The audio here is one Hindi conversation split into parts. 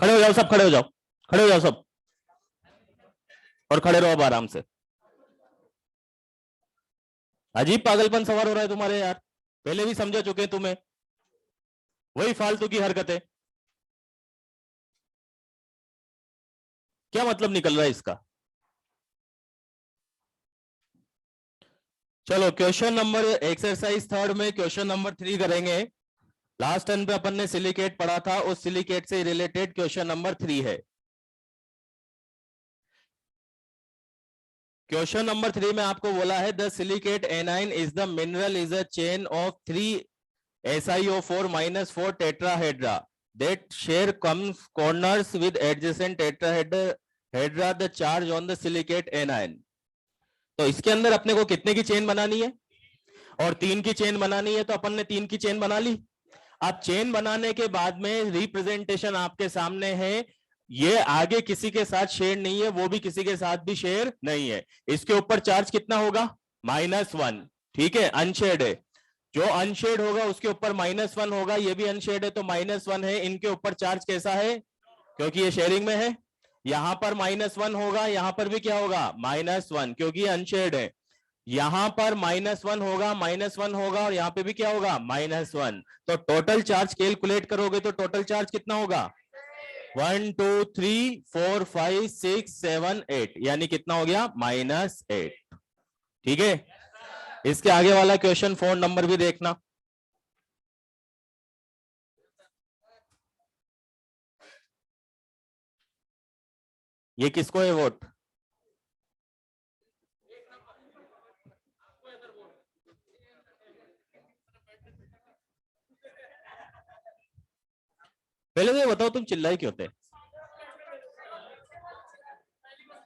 खड़े हो जाओ सब, खड़े हो जाओ, खड़े हो जाओ सब, और खड़े रहो अब आराम से। अजीब पागलपन सवार हो रहा है तुम्हारे यार, पहले भी समझा चुके हैं तुम्हें, वही फालतू की हरकतें। क्या मतलब निकल रहा है इसका? चलो क्वेश्चन नंबर, एक्सरसाइज थर्ड में क्वेश्चन नंबर 3 करेंगे। लास्ट टर्न पे अपन ने सिलिकेट पढ़ा था, उस सिलिकेट से रिलेटेड क्वेश्चन नंबर 3 है। क्वेश्चन नंबर 3 में आपको बोला है the silicate A9 is the mineral is a chain of 3 SiO4 -4 tetrahedra that share comes corners with adjacent tetrahedra the charge on the silicate anion। तो इसके अंदर अपने को कितने की चेन बनानी है? और 3 की चेन बनानी है, तो अपन ने 3 की चेन बना ली। अब चेन बनाने के बाद में रिप्रेजेंटेशन आपके सामने है, ये आगे किसी के साथ शेयर नहीं है, वो भी किसी के साथ भी शेयर नहीं है। इसके ऊपर चार्ज कितना होगा? -1। ठीक है, अनशेड है, जो अनशेड होगा उसके ऊपर -1 होगा, ये भी अनशेड है तो -1 है। इनके ऊपर चार्ज कैसा है? क्योंकि ये शेयरिंग में है, यहां पर -1 होगा, यहां पर भी क्या होगा? -1, क्योंकि अनशेड है। यहां पर -1 होगा, -1 होगा, और यहां पे भी क्या होगा? -1। तो टोटल चार्ज कैलकुलेट करोगे तो टोटल चार्ज कितना होगा? 1 2 3 4 5 6 7 8, यानी कितना हो गया? -8। ठीक है, इसके आगे वाला क्वेश्चन 4 नंबर भी देखना। ये किसको है वोट? पहले तो ये बताओ तुम चिल्लाए क्यों थे?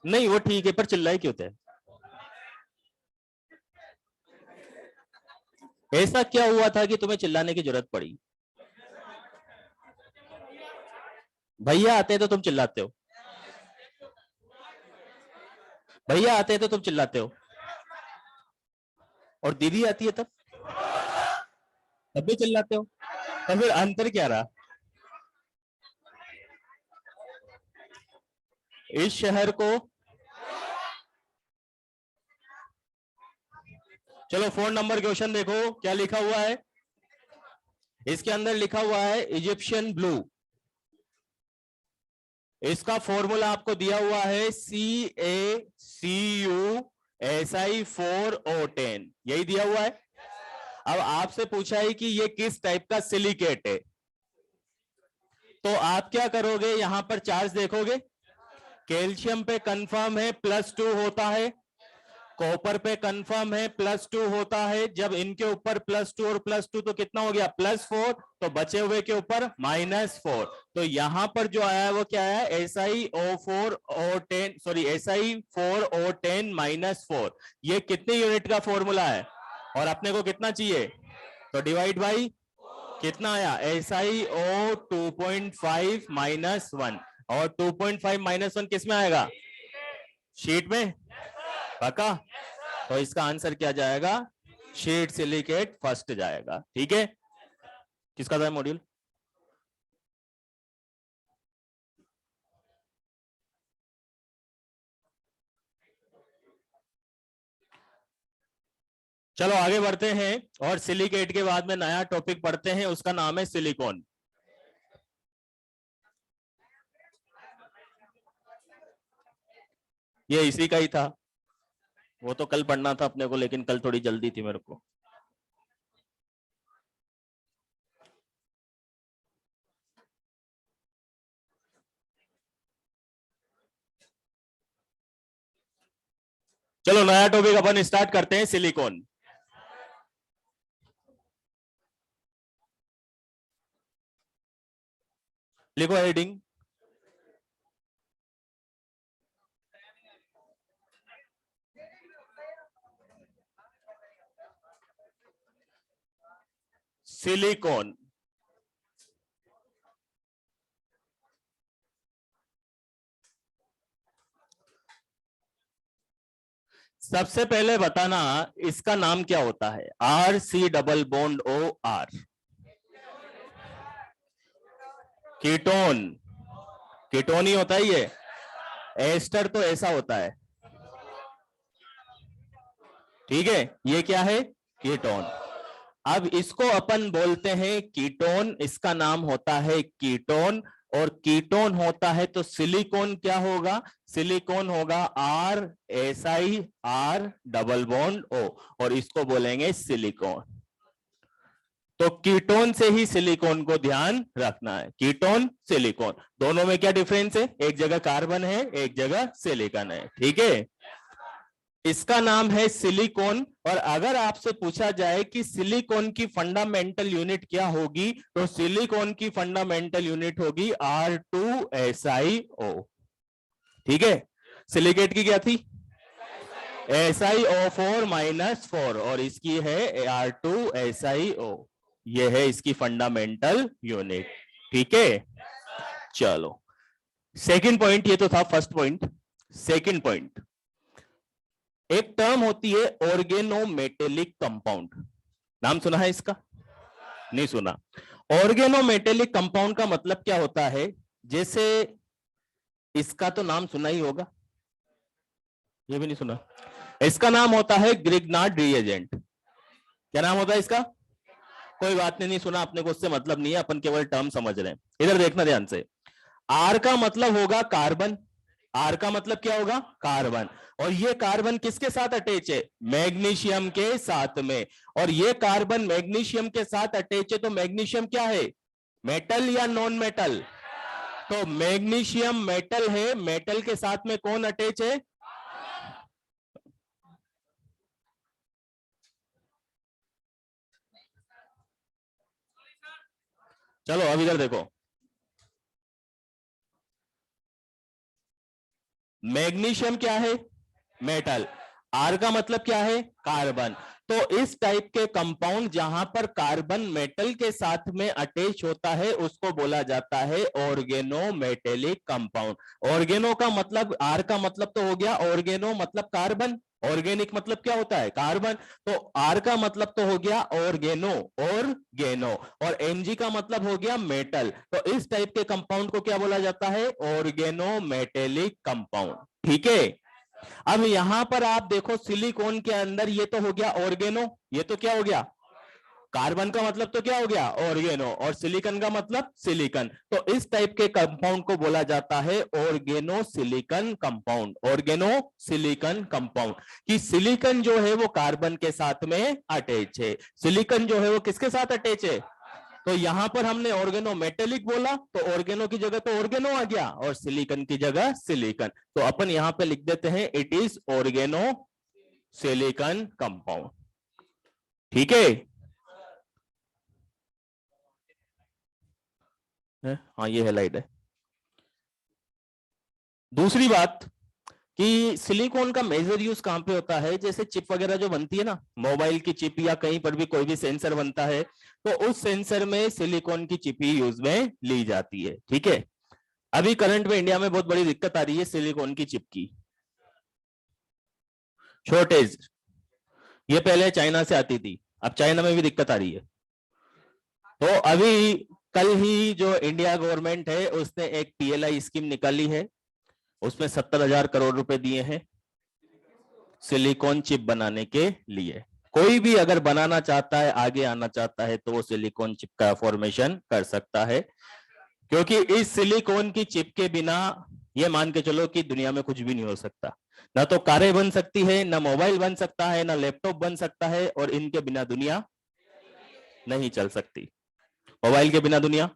नहीं वो ठीक है, पर चिल्लाए क्यों थे? ऐसा क्या हुआ था कि तुम्हें चिल्लाने की जरूरत पड़ी? भैया आते हैं तो तुम चिल्लाते हो, भैया आते हैं तो तुम चिल्लाते हो, और दीदी आती है तब भी चिल्लाते हो। तो फिर अंतर क्या रहा? इस शहर को, चलो 4 नंबर क्वेश्चन देखो क्या लिखा हुआ है। इसके अंदर लिखा हुआ है इजिप्शियन ब्लू, इसका फॉर्मूला आपको दिया हुआ है CaCuSi4O10, यही दिया हुआ है। अब आपसे पूछा है कि ये किस टाइप का सिलिकेट है, तो आप क्या करोगे? यहां पर चार्ज देखोगे, कैल्शियम पे कंफर्म है +2 होता है, कॉपर पे कंफर्म है +2 होता है। जब इनके ऊपर +2 और +2 तो कितना हो गया? +4, तो बचे हुए के ऊपर -4। तो यहां पर जो आया है वो क्या है? SiO4O10, sorry Si4O10 -4। ये कितनी यूनिट का फॉर्मूला है और अपने को कितना चाहिए? तो डिवाइड बाई कितना आया? SiO 2.5 -1, और 2.5 -1 किस में आएगा? शीट में, पक्का? तो इसका आंसर क्या जाएगा? शीट सिलिकेट फर्स्ट जाएगा। ठीक है, किसका था मॉड्यूल? चलो आगे बढ़ते हैं, और सिलिकेट के बाद में नया टॉपिक पढ़ते हैं, उसका नाम है सिलिकॉन। ये इसी का ही था, वो तो कल पढ़ना था अपने को, लेकिन कल थोड़ी जल्दी थी मेरे को। चलो नया टॉपिक अपन स्टार्ट करते हैं, सिलिकॉन। लिखो हेडिंग, सिलिकॉन। सबसे पहले बताना इसका नाम क्या होता है? RC double bond O R, ketone. Ketone ही होता है ये। एस्टर तो ऐसा होता है, ठीक है, ये क्या है, कीटोन। अब इसको अपन बोलते हैं कीटोन, इसका नाम होता है कीटोन। और कीटोन होता है तो सिलिकॉन क्या होगा, सिलिकॉन होगा RSi डबल बॉन्ड O, और इसको बोलेंगे सिलिकॉन। तो कीटोन से ही सिलिकॉन को ध्यान रखना है, कीटोन सिलिकॉन दोनों में क्या डिफरेंस है, एक जगह कार्बन है एक जगह सिलिकॉन है, ठीक है। इसका नाम है सिलिकॉन। और अगर आपसे पूछा जाए कि सिलिकॉन की फंडामेंटल यूनिट क्या होगी, तो सिलिकॉन की फंडामेंटल यूनिट होगी R2SiO, ठीक है। सिलिकेट की क्या थी, SiO4 और इसकी है R2SiO, ये है इसकी फंडामेंटल यूनिट, ठीक है। चलो सेकंड पॉइंट, ये तो था फर्स्ट पॉइंट। सेकंड पॉइंट, एक टर्म होती है ऑर्गेनोमेटेलिक कंपाउंड, नाम सुना है इसका, नहीं सुना। ऑर्गेनोमेटेलिक कंपाउंड का मतलब क्या होता है, जैसे इसका तो नाम सुना ही होगा, ये भी नहीं सुना, इसका नाम होता है ग्रिग्नार्ड रिएजेंट। क्या नाम होता है इसका, कोई बात नहीं सुना, अपने को उससे मतलब नहीं है, अपन केवल टर्म समझ रहे हैं। इधर देखना ध्यान से, आर का मतलब होगा कार्बन, आर का मतलब क्या होगा, कार्बन। और ये कार्बन किसके साथ अटैच है, मैग्नीशियम के साथ में। और ये कार्बन मैग्नीशियम के साथ अटैच है, तो मैग्नीशियम क्या है, मेटल या नॉन मेटल, तो मैग्नीशियम मेटल है, मेटल के साथ में कौन अटैच है, चलो अब इधर देखो, मैग्नीशियम क्या है, मेटल, आर का मतलब क्या है, कार्बन। तो इस टाइप के कंपाउंड जहां पर कार्बन मेटल के साथ में अटैच होता है उसको बोला जाता है ऑर्गेनोमेटेलिक कंपाउंड। ऑर्गेनो का मतलब, आर का मतलब तो हो गया, ऑर्गेनो मतलब कार्बन, ऑर्गेनिक मतलब क्या होता है, कार्बन। तो आर का मतलब तो हो गया ऑर्गेनो, ऑर्गेनो, और एमजी का मतलब हो गया मेटल। तो इस टाइप के कंपाउंड को क्या बोला जाता है, ऑर्गेनोमेटेलिक कंपाउंड, ठीक है। अब यहां पर आप देखो सिलिकॉन के अंदर ये तो हो गया ऑर्गेनो, ये तो क्या हो गया, कार्बन का मतलब तो क्या हो गया ऑर्गेनो, और सिलिकॉन का मतलब सिलिकॉन। तो इस टाइप के कंपाउंड को बोला जाता है organo silicon compound, organo silicon compound. कि सिलिकॉन जो है वो कार्बन के साथ में अटैच है, सिलिकॉन जो है वो किसके साथ अटैच है, तो यहां पर हमने ऑर्गेनो मेटेलिक बोला, तो ऑर्गेनो की जगह तो ऑर्गेनो आ गया, और सिलिकॉन की जगह सिलिकॉन। तो अपन यहां पे लिख देते हैं it is organo silicon compound, ठीक है। हाँ ये हाईलाइट है। दूसरी बात कि सिलिकॉन का मेजर यूज कहां पे होता है, जैसे चिप वगैरह जो बनती है ना, मोबाइल की चिप या कहीं पर भी कोई भी सेंसर बनता है, तो उस सेंसर में सिलिकॉन की चिप ही यूज में ली जाती है, ठीक है। अभी करंट में इंडिया में बहुत बड़ी दिक्कत आ रही है सिलिकॉन की चिप की, शॉर्टेज। ये पहले चाइना से आती थी, अब चाइना में भी दिक्कत आ रही है। तो अभी कल ही जो इंडिया गवर्नमेंट है उसने एक PLI स्कीम निकाली है, उसमें 70,000 करोड़ रुपए दिए हैं सिलिकॉन चिप बनाने के लिए। कोई भी अगर बनाना चाहता है, आगे आना चाहता है, तो वो सिलिकॉन चिप का फॉर्मेशन कर सकता है। क्योंकि इस सिलिकॉन की चिप के बिना ये मान के चलो कि दुनिया में कुछ भी नहीं हो सकता, ना तो कारें बन सकती है, ना मोबाइल बन सकता है, ना लैपटॉप बन सकता है, और इनके बिना दुनिया नहीं चल सकती। मोबाइल के बिना दुनिया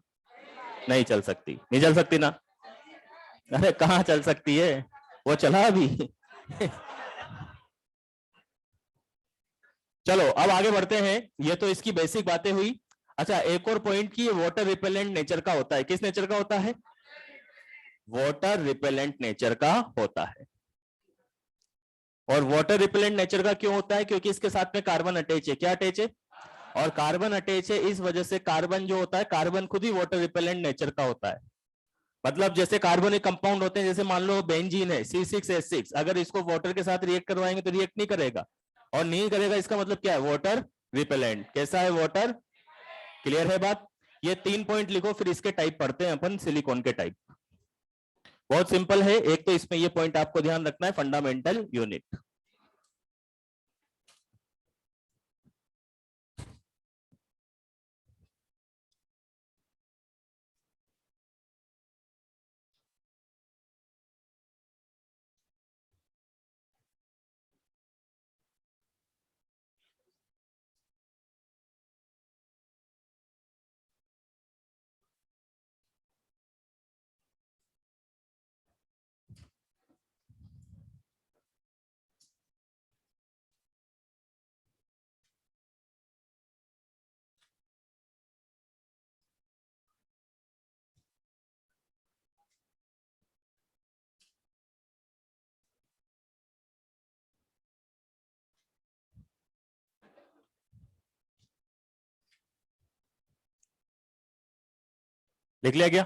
नहीं चल सकती, नहीं चल सकती ना, अरे कहाँ चल सकती है, वो चला अभी। चलो अब आगे बढ़ते हैं, ये तो इसकी बेसिक बातें हुई। अच्छा एक और पॉइंट की, वाटर रिपेलेंट नेचर का होता है, किस नेचर का होता है, वाटर रिपेलेंट नेचर का होता है। और वाटर रिपेलेंट नेचर का क्यों होता है, क्योंकि इसके साथ में कार्बन अटैच है, क्या अटैच है, और कार्बन अटैच है, इस वजह से कार्बन जो होता है, कार्बन खुद ही वाटर रिपेलेंट नेचर का होता है। मतलब जैसे कार्बनिक कंपाउंड होते हैं, जैसे मान लो बेंजीन है C6H6, अगर इसको वाटर के साथ रिएक्ट करवाएंगे तो रिएक्ट नहीं करेगा, और नहीं करेगा इसका मतलब क्या है, वाटर रिपेलेंट। कैसा है, वाटर, क्लियर है बात। ये 3 पॉइंट लिखो, फिर इसके टाइप पढ़ते हैं अपन, सिलिकॉन के टाइप। बहुत सिंपल है। एक तो इसमें ये पॉइंट आपको ध्यान रखना है, फंडामेंटल यूनिट। लिख लिया क्या?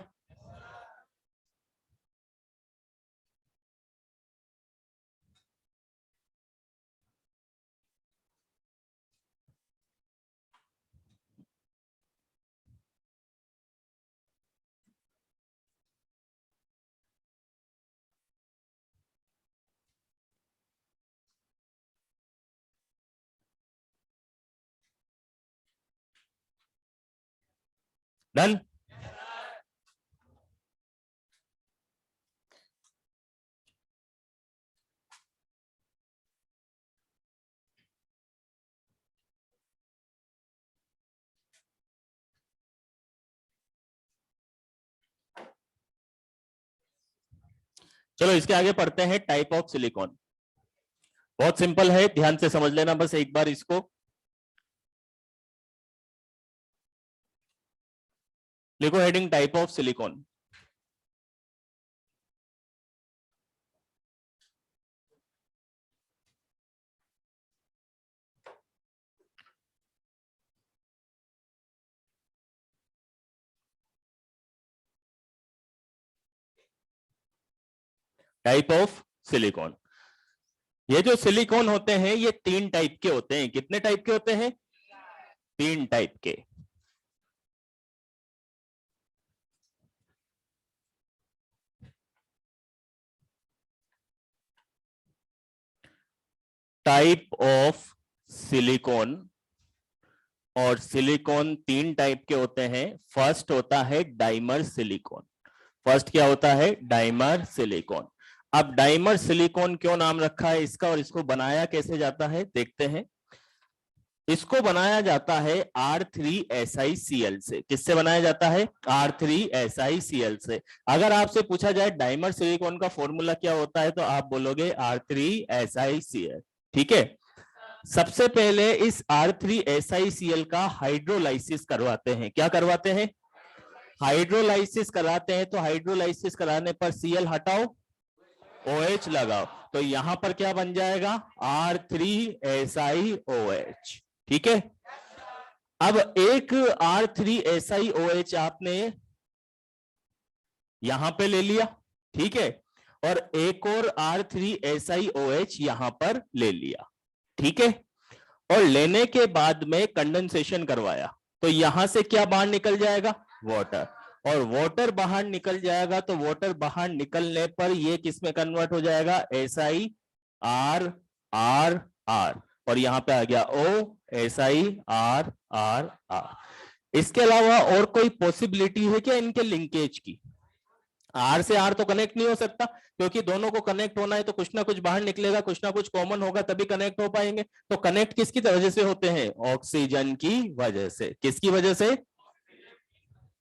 डन। चलो इसके आगे पढ़ते हैं टाइप ऑफ सिलिकॉन। बहुत सिंपल है, ध्यान से समझ लेना बस एक बार इसको। लिखो heading type of silicon. Type of silicon. ये जो सिलिकॉन होते हैं ये तीन टाइप के होते हैं। कितने टाइप के होते हैं? तीन टाइप के। टाइप ऑफ सिलिकॉन, और सिलिकॉन तीन टाइप के होते हैं। फर्स्ट होता है डाइमर सिलिकॉन। फर्स्ट क्या होता है? Dimer silicon. अब डाइमर सिलिकॉन क्यों नाम रखा है इसका, और इसको बनाया कैसे जाता है देखते हैं। इसको बनाया जाता है R3SiCl से। किससे बनाया जाता है? R3SiCl से। अगर आपसे पूछा जाए डाइमर सिलिकॉन का फॉर्मूला क्या होता है तो आप बोलोगे R3SiCl। ठीक है। सबसे पहले इस R3SiCl का हाइड्रोलाइसिस करवाते हैं। क्या करवाते हैं? हाइड्रोलाइसिस कराते हैं। तो हाइड्रोलाइसिस कराने पर Cl हटाओ, OH लगाओ, तो यहां पर क्या बन जाएगा? R3SiOH। ठीक है। अब एक R3SiOH आपने यहां पे ले लिया, ठीक है, और एक और R3SiOH यहां पर ले लिया, ठीक है, और लेने के बाद में कंडेंसेशन करवाया, तो यहां से क्या बाहर निकल जाएगा? वाटर। और वाटर बाहर निकल जाएगा तो वाटर बाहर निकलने पर ये किस में कन्वर्ट हो जाएगा? SiRRR, और यहां पे आ गया O, SiRRR। इसके अलावा और कोई पॉसिबिलिटी है क्या इनके लिंकेज की? आर से आर तो कनेक्ट नहीं हो सकता, क्योंकि दोनों को कनेक्ट होना है तो कुछ ना कुछ बाहर निकलेगा, कुछ ना कुछ कॉमन होगा तभी कनेक्ट हो पाएंगे। तो कनेक्ट किसकी वजह से होते हैं? ऑक्सीजन की वजह से। किसकी वजह से?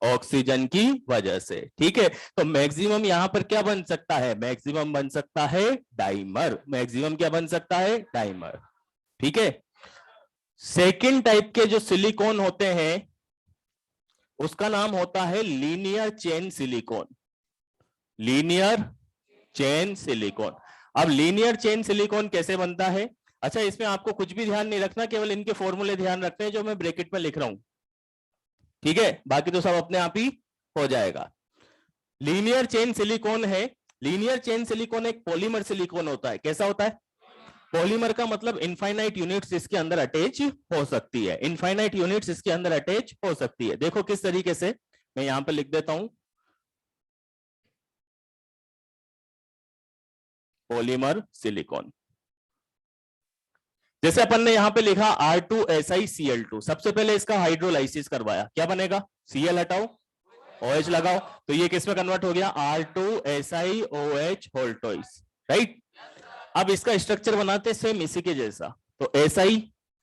ऑक्सीजन की वजह से। ठीक है। तो मैक्सिमम यहां पर क्या बन सकता है? मैक्सिमम बन सकता है डाइमर। मैक्सिमम क्या बन सकता है? डाइमर। ठीक है। सेकेंड टाइप के जो सिलिकॉन होते हैं उसका नाम होता है linear chain silicon. Linear chain silicon. अब लीनियर चेन सिलिकॉन कैसे बनता है? अच्छा, इसमें आपको कुछ भी ध्यान नहीं रखना, केवल इनके फॉर्मूले ध्यान रखते हैं जो मैं ब्रैकेट में लिख रहा हूं, ठीक है, बाकी तो सब अपने आप ही हो जाएगा। लीनियर चेन सिलिकॉन है। लीनियर चेन सिलिकॉन एक पॉलीमर सिलिकॉन होता है। कैसा होता है? पॉलीमर का मतलब इनफाइनाइट यूनिट्स इसके अंदर अटैच हो सकती है। इनफाइनाइट यूनिट्स इसके अंदर अटैच हो सकती है। देखो किस तरीके से, मैं यहां पर लिख देता हूं। Polymer silicon. जैसे अपन ने यहां पे लिखा R2SiCl2, सबसे पहले इसका हाइड्रोलाइसिस करवाया, क्या बनेगा? Cl हटाओ, OH लगाओ, तो ये किस में कन्वर्ट हो गया? R2SiOH होल्टोइस, right. अब इसका स्ट्रक्चर बनाते सेम इसी के जैसा, तो Si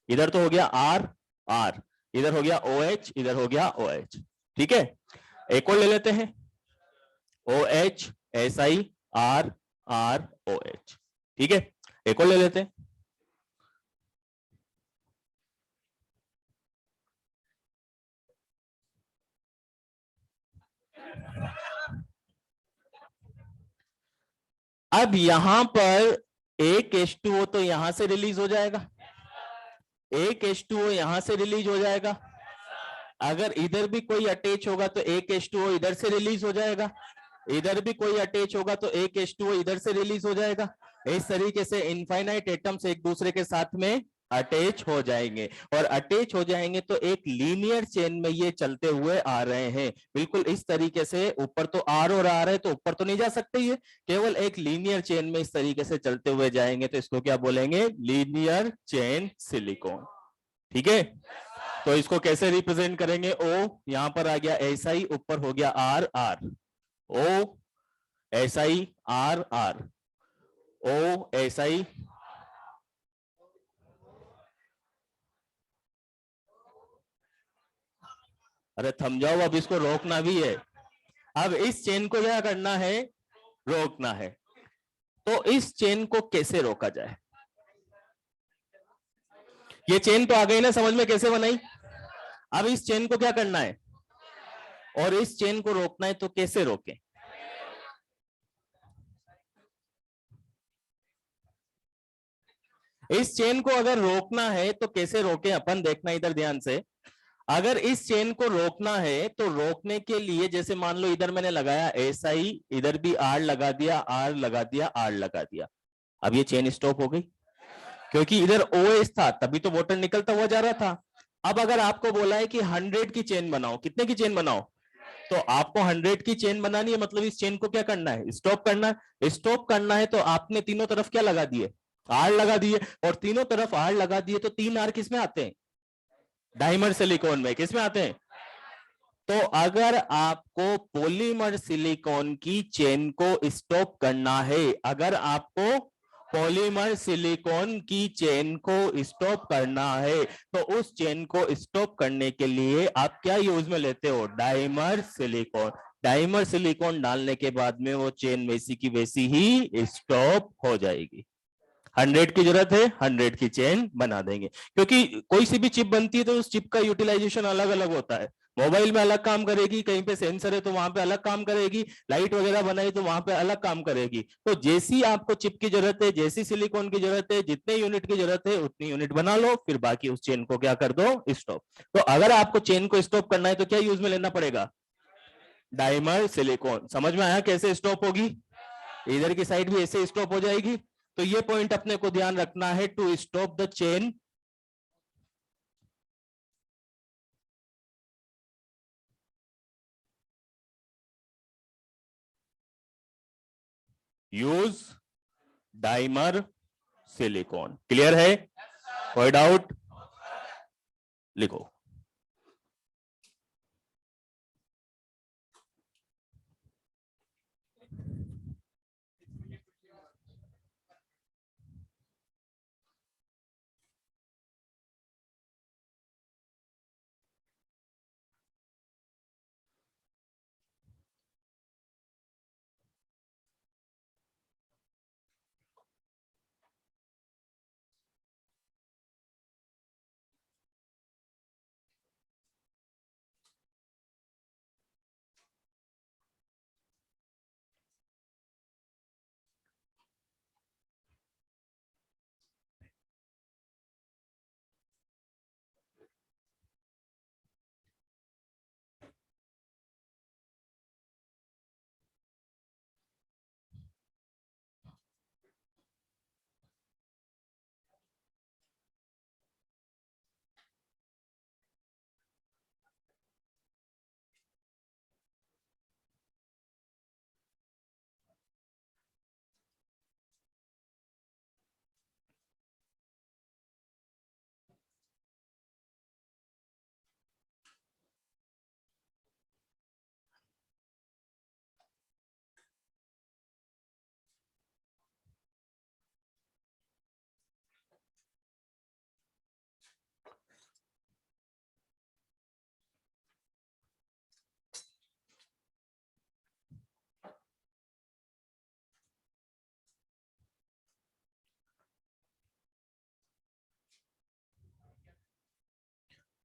इधर तो हो गया R, इधर हो गया OH, इधर हो गया OH, ठीक है। एक और ले लेते हैं, OH SiRROH, ठीक है। एक और ले लेते हैं, अब यहां पर एक H2O तो यहां से रिलीज हो जाएगा, एक H2O यहां से रिलीज हो जाएगा, अगर इधर भी कोई अटैच होगा तो एक H2O इधर से रिलीज हो जाएगा, इधर भी कोई अटैच होगा तो एक H2O इधर से रिलीज हो जाएगा। इस तरीके से इनफाइनाइट एटम्स एक दूसरे के साथ में अटैच हो जाएंगे, और अटैच हो जाएंगे तो एक लीनियर चेन में ये चलते हुए आ रहे हैं, बिल्कुल इस तरीके से। ऊपर तो R और R है तो ऊपर तो नहीं जा सकते, ये केवल एक लीनियर चेन में इस तरीके से चलते हुए जाएंगे, तो इसको क्या बोलेंगे? लीनियर चेन सिलिकॉन, ठीक है। तो इसको कैसे रिप्रेजेंट करेंगे? O यहां पर आ गया SI, ऊपर हो गया R, O SiRR, O SI, अरे थम जाओ, अब इसको रोकना भी है। अब इस चेन को क्या करना है? रोकना है। तो इस चेन को कैसे रोका जाए? ये चेन तो आ गई ना समझ में, कैसे बनाई? अब इस चेन को क्या करना है? और इस चेन को रोकना है, तो कैसे रोकें? इस चेन को अगर रोकना है तो कैसे रोकें अपन, देखना इधर ध्यान से। अगर इस चेन को रोकना है तो रोकने के लिए, जैसे मान लो इधर मैंने लगाया SI, इधर भी R लगा दिया, R लगा दिया, R लगा दिया, अब ये चेन स्टॉप हो गई, क्योंकि इधर OH था तभी तो वाटर निकलता हुआ जा रहा था। अब अगर आपको बोला है कि 100 की चेन बनाओ, कितने की चेन बनाओ? तो आपको 100 की चेन बनानी है, मतलब इस चेन को क्या करना है? स्टॉप करना है। स्टॉप करना है तो आपने तीनों तरफ क्या लगा दिए? R लगा दिए, और तीनों तरफ R लगा दिए, तो 3 R किस में आते हैं? डाइमर सिलिकॉन में। किस में आते हैं? तो अगर आपको पॉलीमर सिलिकॉन की चेन को स्टॉप करना है, अगर आपको पॉलीमर सिलिकॉन की चेन को स्टॉप करना है, तो उस चेन को स्टॉप करने के लिए आप क्या यूज में लेते हो? Dimer silicon. डाइमर सिलिकॉन डालने के बाद में वो चेन वैसी की वैसी ही स्टॉप हो जाएगी। 100 की जरूरत है, 100 की चेन बना देंगे, क्योंकि कोई सी भी चिप बनती है तो उस चिप का यूटिलाइजेशन अलग अलग होता है। मोबाइल में अलग काम करेगी, कहीं पे सेंसर है तो वहां पे अलग काम करेगी, लाइट वगैरह बनाई तो वहां पे अलग काम करेगी। तो जैसी आपको चिप की जरूरत है, जैसी सिलिकॉन की जरूरत है, जितने यूनिट की जरूरत है उतनी यूनिट बना लो, फिर बाकी उस चेन को क्या कर दो? स्टॉप। तो अगर आपको चेन को स्टॉप करना है तो क्या यूज में लेना पड़ेगा? Dimer silicon. समझ में आया कैसे स्टॉप होगी? इधर की साइड भी ऐसे स्टॉप हो जाएगी। तो ये पॉइंट अपने को ध्यान रखना है, to stop the chain use dimer silicon. Clear है? कोई डाउट? लिखो।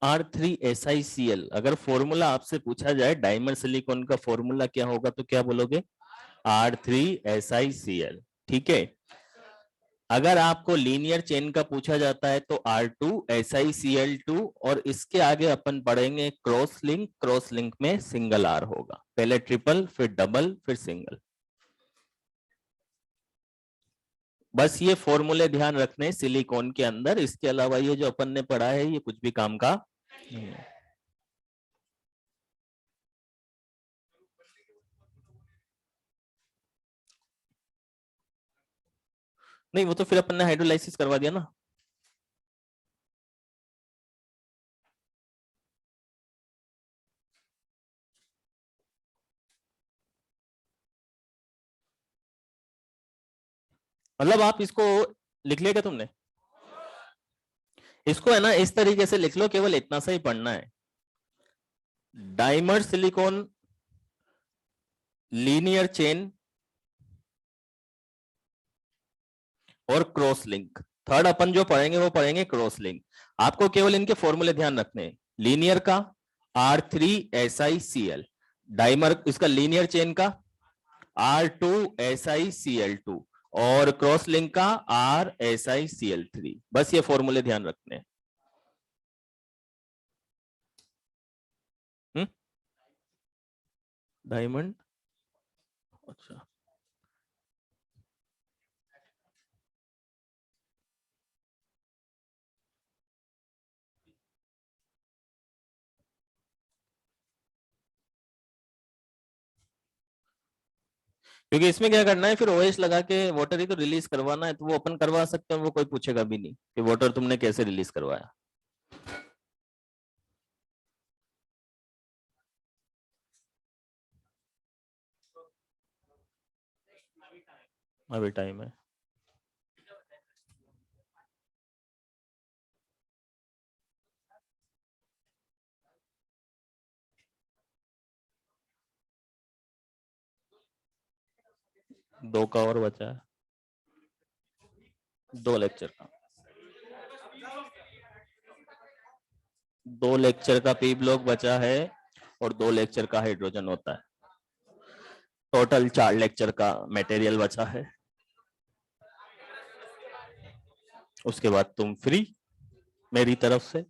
R3SiCl। अगर फॉर्मूला आपसे पूछा जाए डायमंड सिलिकॉन का फॉर्मूला क्या होगा तो क्या बोलोगे? R3SiCl। ठीक है। अगर आपको लीनियर चेन का पूछा जाता है तो R2SiCl2, और इसके आगे अपन पढ़ेंगे क्रॉस लिंक। क्रॉस लिंक में सिंगल R होगा, पहले ट्रिपल फिर डबल फिर सिंगल। बस ये फॉर्मूले ध्यान रखने सिलिकॉन के अंदर, इसके अलावा ये जो अपन ने पढ़ा है ये कुछ भी काम का नहीं है। नहीं, वो तो फिर अपन ने हाइड्रोलाइसिस करवा दिया ना। मतलब आप इसको लिख लिया क्या तुमने? इसको है ना इस तरीके से लिख लो, केवल इतना सा ही पढ़ना है। डायमंड सिलिकॉन लीनियर चेन और क्रॉस लिंक। थर्ड अपन जो पढ़ेंगे वो पढ़ेंगे क्रॉस लिंक। आपको केवल इनके फॉर्मूले ध्यान रखने हैं। लीनियर का R3SiCl, डाइमर इसका लीनियर चेन का R2SiCl2, और क्रॉस लिंक का RSiCl3। बस ये फॉर्मूले ध्यान रखने हैं। डायमंड, अच्छा क्योंकि इसमें क्या करना है, फिर ओएस लगा के वाटर ही तो रिलीज करवाना है, तो वो अपन करवा सकते हैं, वो कोई पूछेगा भी नहीं कि वाटर तुमने कैसे रिलीज करवाया। अभी टाइम है। दो का और बचा है, 2 लेक्चर का। 2 लेक्चर का पी ब्लॉक बचा है और 2 लेक्चर का हाइड्रोजन होता है। टोटल 4 लेक्चर का मटेरियल बचा है। उसके बाद तुम फ्री मेरी तरफ से।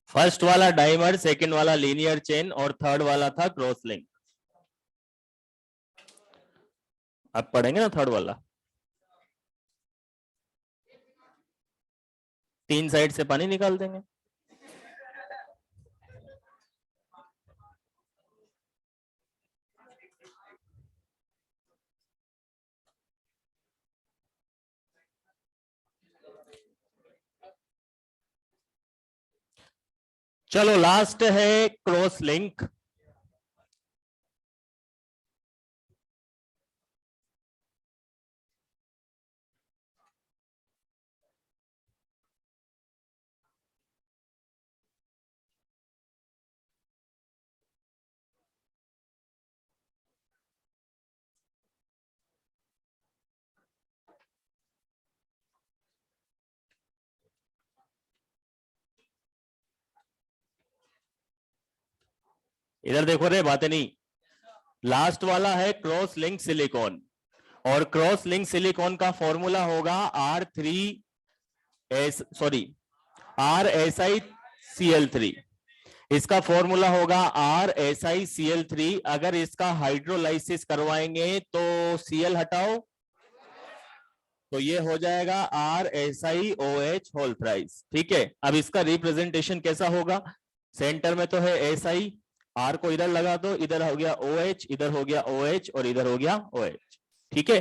फर्स्ट वाला डाइमर, सेकंड वाला लीनियर चेन और थर्ड वाला था क्रॉस लिंक। अब पढ़ेंगे ना थर्ड वाला। 3 साइड से पानी निकाल देंगे। चलो लास्ट है क्रॉस लिंक। इधर देखो रे, बातें नहीं। लास्ट वाला है क्रॉस लिंक सिलिकॉन, और क्रॉस लिंक सिलिकॉन का फॉर्मूला होगा RSiCl3। इसका फॉर्मूला होगा RSiCl3। अगर इसका हाइड्रोलाइसिस करवाएंगे तो Cl हटाओ तो ये हो जाएगा RSiOH होल थ्राइस। ठीक है। अब इसका रिप्रेजेंटेशन कैसा होगा? सेंटर में तो है Si, R को इधर लगा दो, इधर हो गया OH, इधर हो गया OH और इधर हो गया OH। ठीक है।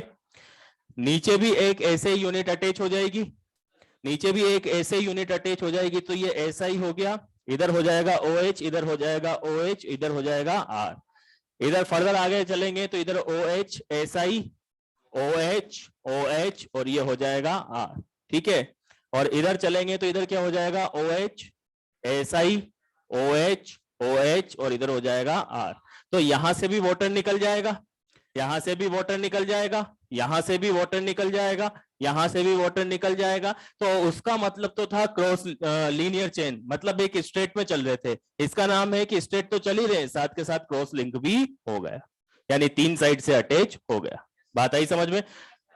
नीचे भी एक ऐसे यूनिट अटैच हो जाएगी, नीचे भी एक ऐसे यूनिट अटैच हो जाएगी, तो ये ऐसा ही हो गया, इधर हो जाएगा OH, इधर हो जाएगा OH, इधर हो जाएगा R। इधर फर्दर आगे चलेंगे तो इधर OH SI OH OH और ये हो जाएगा R, ठीक है। और इधर चलेंगे तो इधर क्या हो जाएगा OH SI OH OH और इधर हो जाएगा R। तो यहां से भी वाटर निकल जाएगा, यहां से भी वाटर निकल जाएगा, यहां से भी वाटर निकल जाएगा, यहां से भी वाटर निकल जाएगा। तो उसका मतलब तो था क्रॉस लीनियर चेन, मतलब एक स्ट्रेट में चल रहे थे। इसका नाम है कि स्ट्रेट तो चल ही रहे, साथ के साथ क्रॉस लिंक भी हो गया, यानी 3 साइड से अटैच हो गया। बात आई समझ में?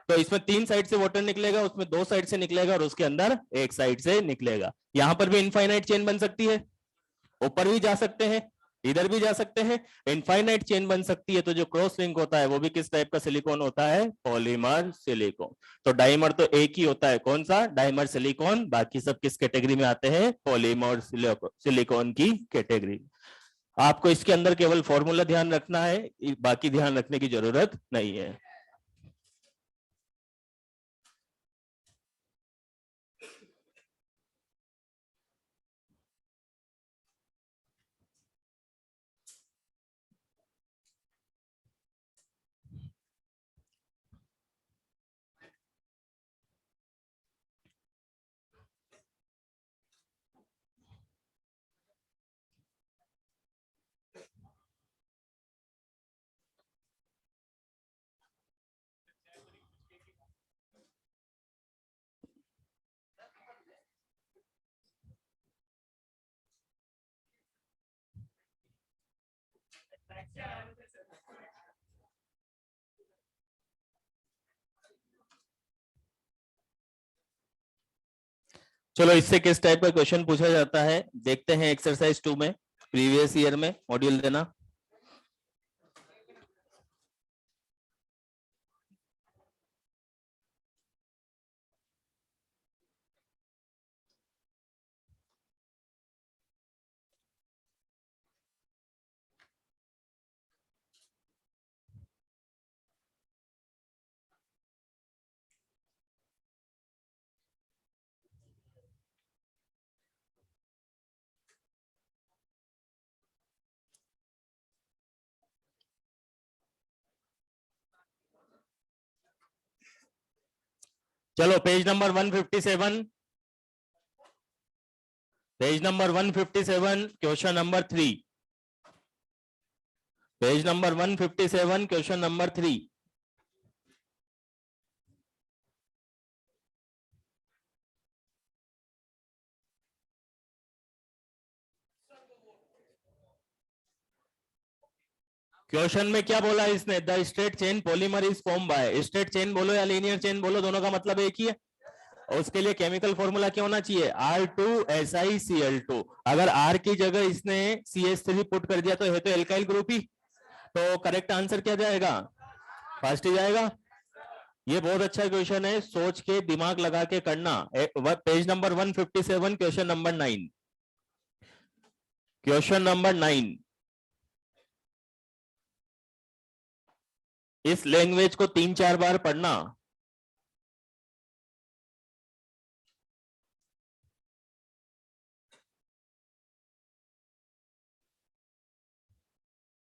तो इसमें 3 साइड से वाटर निकलेगा, उसमें 2 साइड से निकलेगा और उसके अंदर 1 साइड से निकलेगा। यहां पर भी इनफाइनाइट चेन बन सकती है, ऊपर भी जा सकते हैं, इधर भी जा सकते हैं, इनफाइनाइट चेन बन सकती है। तो जो क्रॉस लिंक होता है वो भी किस टाइप का सिलिकॉन होता है? Polymer silicon. तो डाइमर तो एक ही होता है, कौन सा? Dimer silicon. बाकी सब किस कैटेगरी में आते हैं? पॉलीमर सिलिकॉन की कैटेगरी। आपको इसके अंदर केवल फॉर्मूला ध्यान रखना है, बाकी ध्यान रखने की जरूरत नहीं है। चलो इससे किस टाइप का क्वेश्चन पूछा जाता है देखते हैं। एक्सरसाइज 2 में, प्रीवियस ईयर में मॉड्यूल देना। चलो page number 157, page number 157 question number 3, page number 157 question number 3। Question में क्या बोला इसने? The straight chain polymer is form by. Straight chain बोलो या लीनियर चेन बोलो, दोनों का मतलब एक ही है। और उसके लिए केमिकल फॉर्मूला क्या होना चाहिए? R2SiCl2। अगर R की जगह इसने CH3 पुट कर दिया तो है तो एल्काइल ग्रुप ही। तो करेक्ट आंसर क्या जाएगा? फर्स्ट ही जाएगा। ये बहुत अच्छा क्वेश्चन है, सोच के दिमाग लगा के करना। Page number 157 question number 9, question number 9। इस लैंग्वेज को 3-4 बार पढ़ना।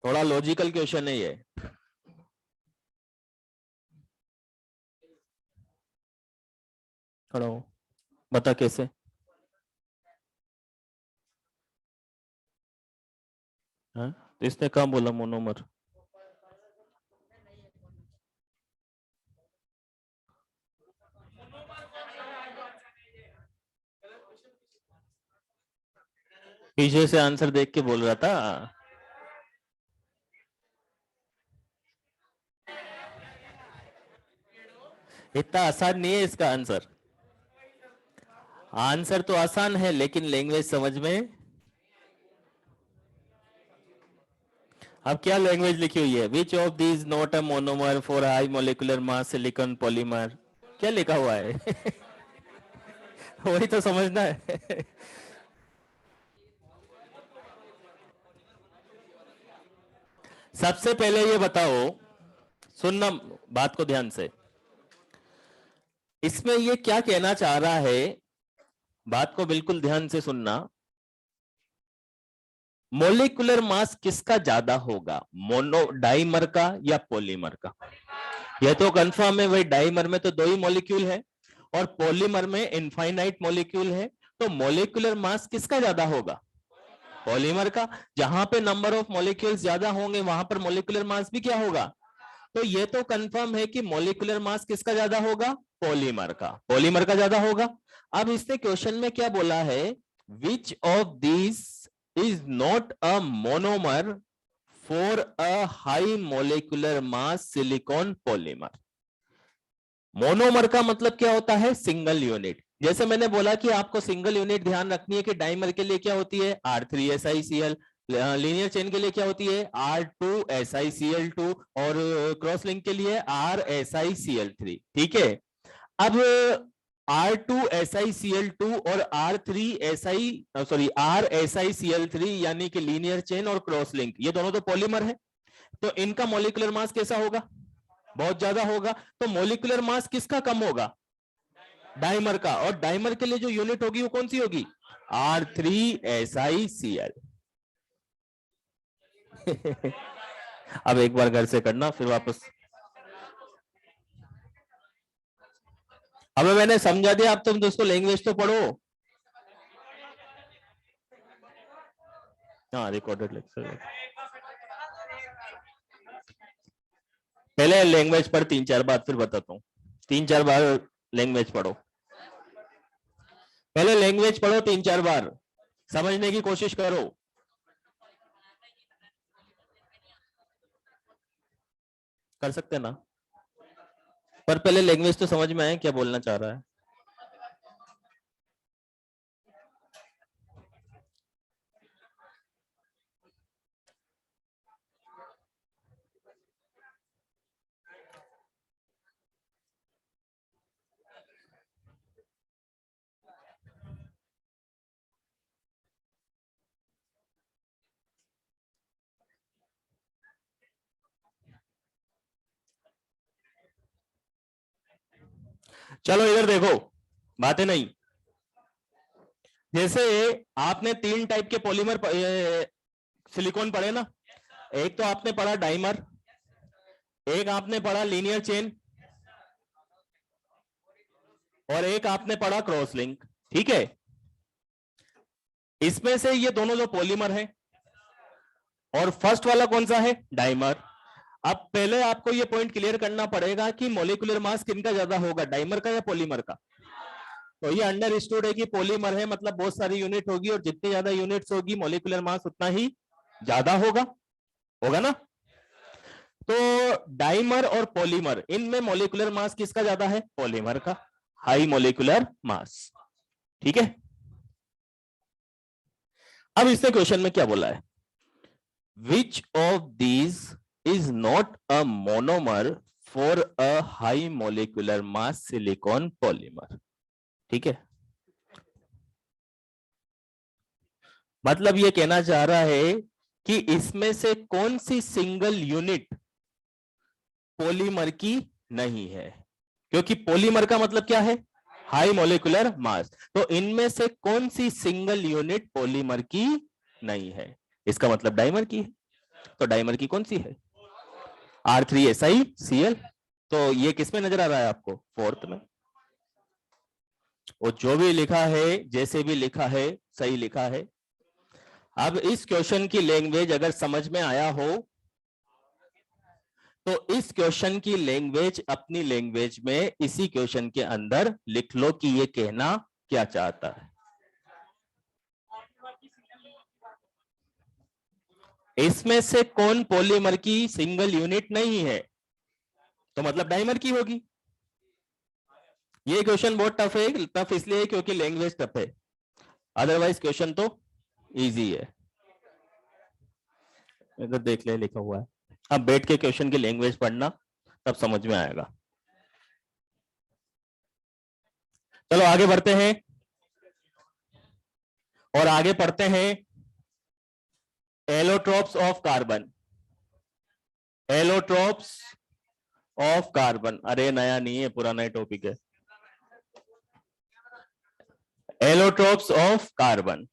थोड़ा लॉजिकल क्वेश्चन है ये। खड़ो, बता कैसे? हाँ? तो इसने कहा बोला मोनोमर? पीछे से आंसर देख के बोल रहा था। इतना आसान नहीं है इसका आंसर। आंसर तो आसान है लेकिन लैंग्वेज समझ में। अब क्या लैंग्वेज लिखी हुई है? Which of these not a monomer for high molecular mass silicon polymer? क्या लिखा हुआ है? वही तो समझना है। सबसे पहले ये बताओ, सुनना बात को ध्यान से। इसमें ये क्या कहना चाह रहा है, बात को बिल्कुल ध्यान से सुनना। मोलिकुलर मास किसका ज्यादा होगा, मोनो डाइमर का या पॉलीमर का? यह तो कंफर्म है भाई, डाइमर में तो 2 ही मॉलिक्यूल है और पॉलीमर में इनफाइनाइट मॉलिक्यूल है, तो मोलिकुलर मास किसका ज्यादा होगा, पॉलीमर का। जहां पे नंबर ऑफ मॉलिक्यूल्स ज्यादा होंगे वहां पर मोलिकुलर मास भी क्या होगा, तो ये तो कंफर्म है कि मोलिकुलर मास किसका ज्यादा होगा, पॉलीमर का, पॉलीमर का ज्यादा होगा। अब इसने क्वेश्चन में क्या बोला है, which of this is not a monomer for a high molecular mass silicon polymer. Monomer का मतलब क्या होता है, सिंगल यूनिट। जैसे मैंने बोला कि आपको सिंगल यूनिट ध्यान रखनी है कि डाइमर के लिए क्या होती है, R3SiCl, लीनियर चेन के लिए क्या होती है, R2SiCl2, और क्रॉस लिंक के लिए RSiCl3। ठीक है, अब R2SiCl2 और RSiCl3 यानी कि लीनियर चेन और क्रॉस लिंक, ये दोनों तो पॉलीमर है, तो इनका मॉलिक्यूलर मास कैसा होगा, बहुत ज्यादा होगा। तो मॉलिक्यूलर मास किसका कम होगा, डाइमर का, और डाइमर के लिए जो यूनिट होगी वो कौन सी होगी, R3SiCl। अब एक बार घर से करना फिर वापस। अब मैंने समझा दिया, अब तुम दोस्तों लैंग्वेज तो पढ़ो। हाँ, रिकॉर्डेड लेक्चर। पहले लैंग्वेज पढ़ 3-4 बार, फिर बताता हूँ। 3-4 बार लैंग्वेज पढ़ो, पहले लैंग्वेज पढ़ो 3-4 बार, समझने की कोशिश करो। कर सकते ना, पर पहले लैंग्वेज तो समझ में आए क्या बोलना चाह रहा है। चलो इधर देखो, बातें नहीं। जैसे आपने 3 टाइप के पॉलीमर सिलिकॉन पढ़े ना, एक तो आपने पढ़ा डाइमर, एक आपने पढ़ा लीनियर चेन, और एक आपने पढ़ा क्रॉस लिंक। ठीक है, इसमें से ये दोनों जो पॉलीमर है, और फर्स्ट वाला कौन सा है, डाइमर। अब पहले आपको ये पॉइंट क्लियर करना पड़ेगा कि मॉलिक्यूलर मास किनका ज्यादा होगा, डाइमर का या पॉलीमर का। तो ये अंडरस्टूड है कि पॉलीमर है मतलब बहुत सारी यूनिट होगी, और जितनी ज्यादा यूनिट्स होगी मॉलिक्यूलर मास उतना ही ज्यादा होगा, होगा ना। तो डाइमर और पॉलीमर, इनमें मॉलिक्यूलर मास किसका ज्यादा है, पॉलीमर का, हाई मॉलिक्यूलर मास। ठीक है, अब इसने क्वेश्चन में क्या बोला है, which of these is not a monomer for a high molecular mass silicon polymer. ठीक है, मतलब ये कहना चाह रहा है कि इसमें से कौन सी सिंगल यूनिट पॉलीमर की नहीं है, क्योंकि पॉलीमर का मतलब क्या है, हाई मॉलिक्यूलर मास। तो इनमें से कौन सी सिंगल यूनिट पॉलीमर की नहीं है, इसका मतलब डाइमर की है। तो डाइमर की कौन सी है, R3SiCl। तो ये किसमें नजर आ रहा है आपको, फोर्थ में। वो जो भी लिखा है, जैसे भी लिखा है, सही लिखा है। अब इस क्वेश्चन की लैंग्वेज अगर समझ में आया हो तो इस क्वेश्चन की लैंग्वेज अपनी लैंग्वेज में इसी क्वेश्चन के अंदर लिख लो कि ये कहना क्या चाहता है। इसमें से कौन पॉलीमर की सिंगल यूनिट नहीं है, तो मतलब डाइमर की होगी। ये क्वेश्चन बहुत टफ है, टफ इसलिए क्योंकि लैंग्वेज टफ है, अदरवाइज क्वेश्चन तो इजी है। अगर देख ले लिखा हुआ है, अब बैठ के क्वेश्चन की लैंग्वेज पढ़ना, तब समझ में आएगा। चलो आगे बढ़ते हैं और आगे पढ़ते हैं allotropes of carbon. Allotropes of carbon, अरे नया नहीं है, पुराना ही टॉपिक है। Allotropes of carbon.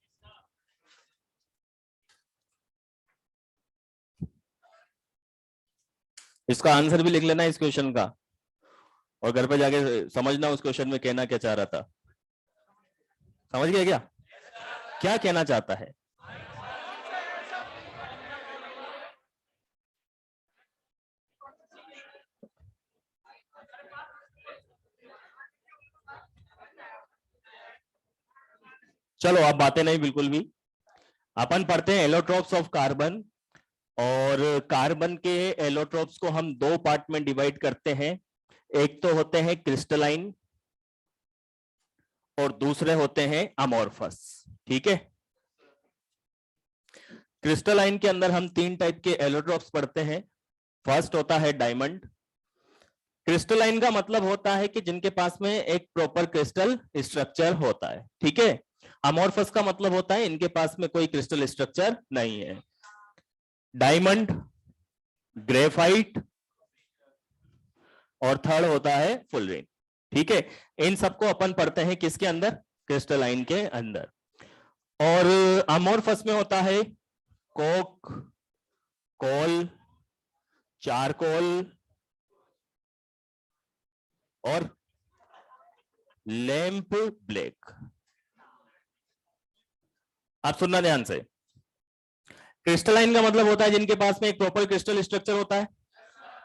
इसका आंसर भी लिख लेना इस क्वेश्चन का, और घर पे जाके समझना उस क्वेश्चन में कहना क्या चाह रहा था। समझ गया क्या क्या कहना चाहता है? चलो आप बातें नहीं बिल्कुल भी। अपन पढ़ते हैं एलोट्रोप्स ऑफ कार्बन। और कार्बन के एलोट्रोप्स को हम दो पार्ट में डिवाइड करते हैं। एक तो होते हैं क्रिस्टलाइन और दूसरे होते हैं अमोर्फस। ठीक है। क्रिस्टलाइन के अंदर हम तीन टाइप के एलोट्रोप्स पढ़ते हैं। फर्स्ट होता है डायमंड। क्रिस्टलाइन का मतलब होता है कि जिनके पास में एक प्रॉपर क्रिस्टल स्ट्रक्चर होता है। ठीक है। अमोर्फस का मतलब होता है इनके पास में कोई क्रिस्टल स्ट्रक्चर नहीं है। डायमंड, ग्रेफाइट और थर्ड होता है फुलरिन। ठीक है। इन सबको अपन पढ़ते हैं किसके अंदर? क्रिस्टलाइन के अंदर। और अमोर्फस में होता है कोक, कोल, चारकोल और लैंप ब्लैक। आप सुनना ध्यान से। क्रिस्टलाइन का मतलब होता है जिनके पास में एक प्रॉपर क्रिस्टल स्ट्रक्चर होता है।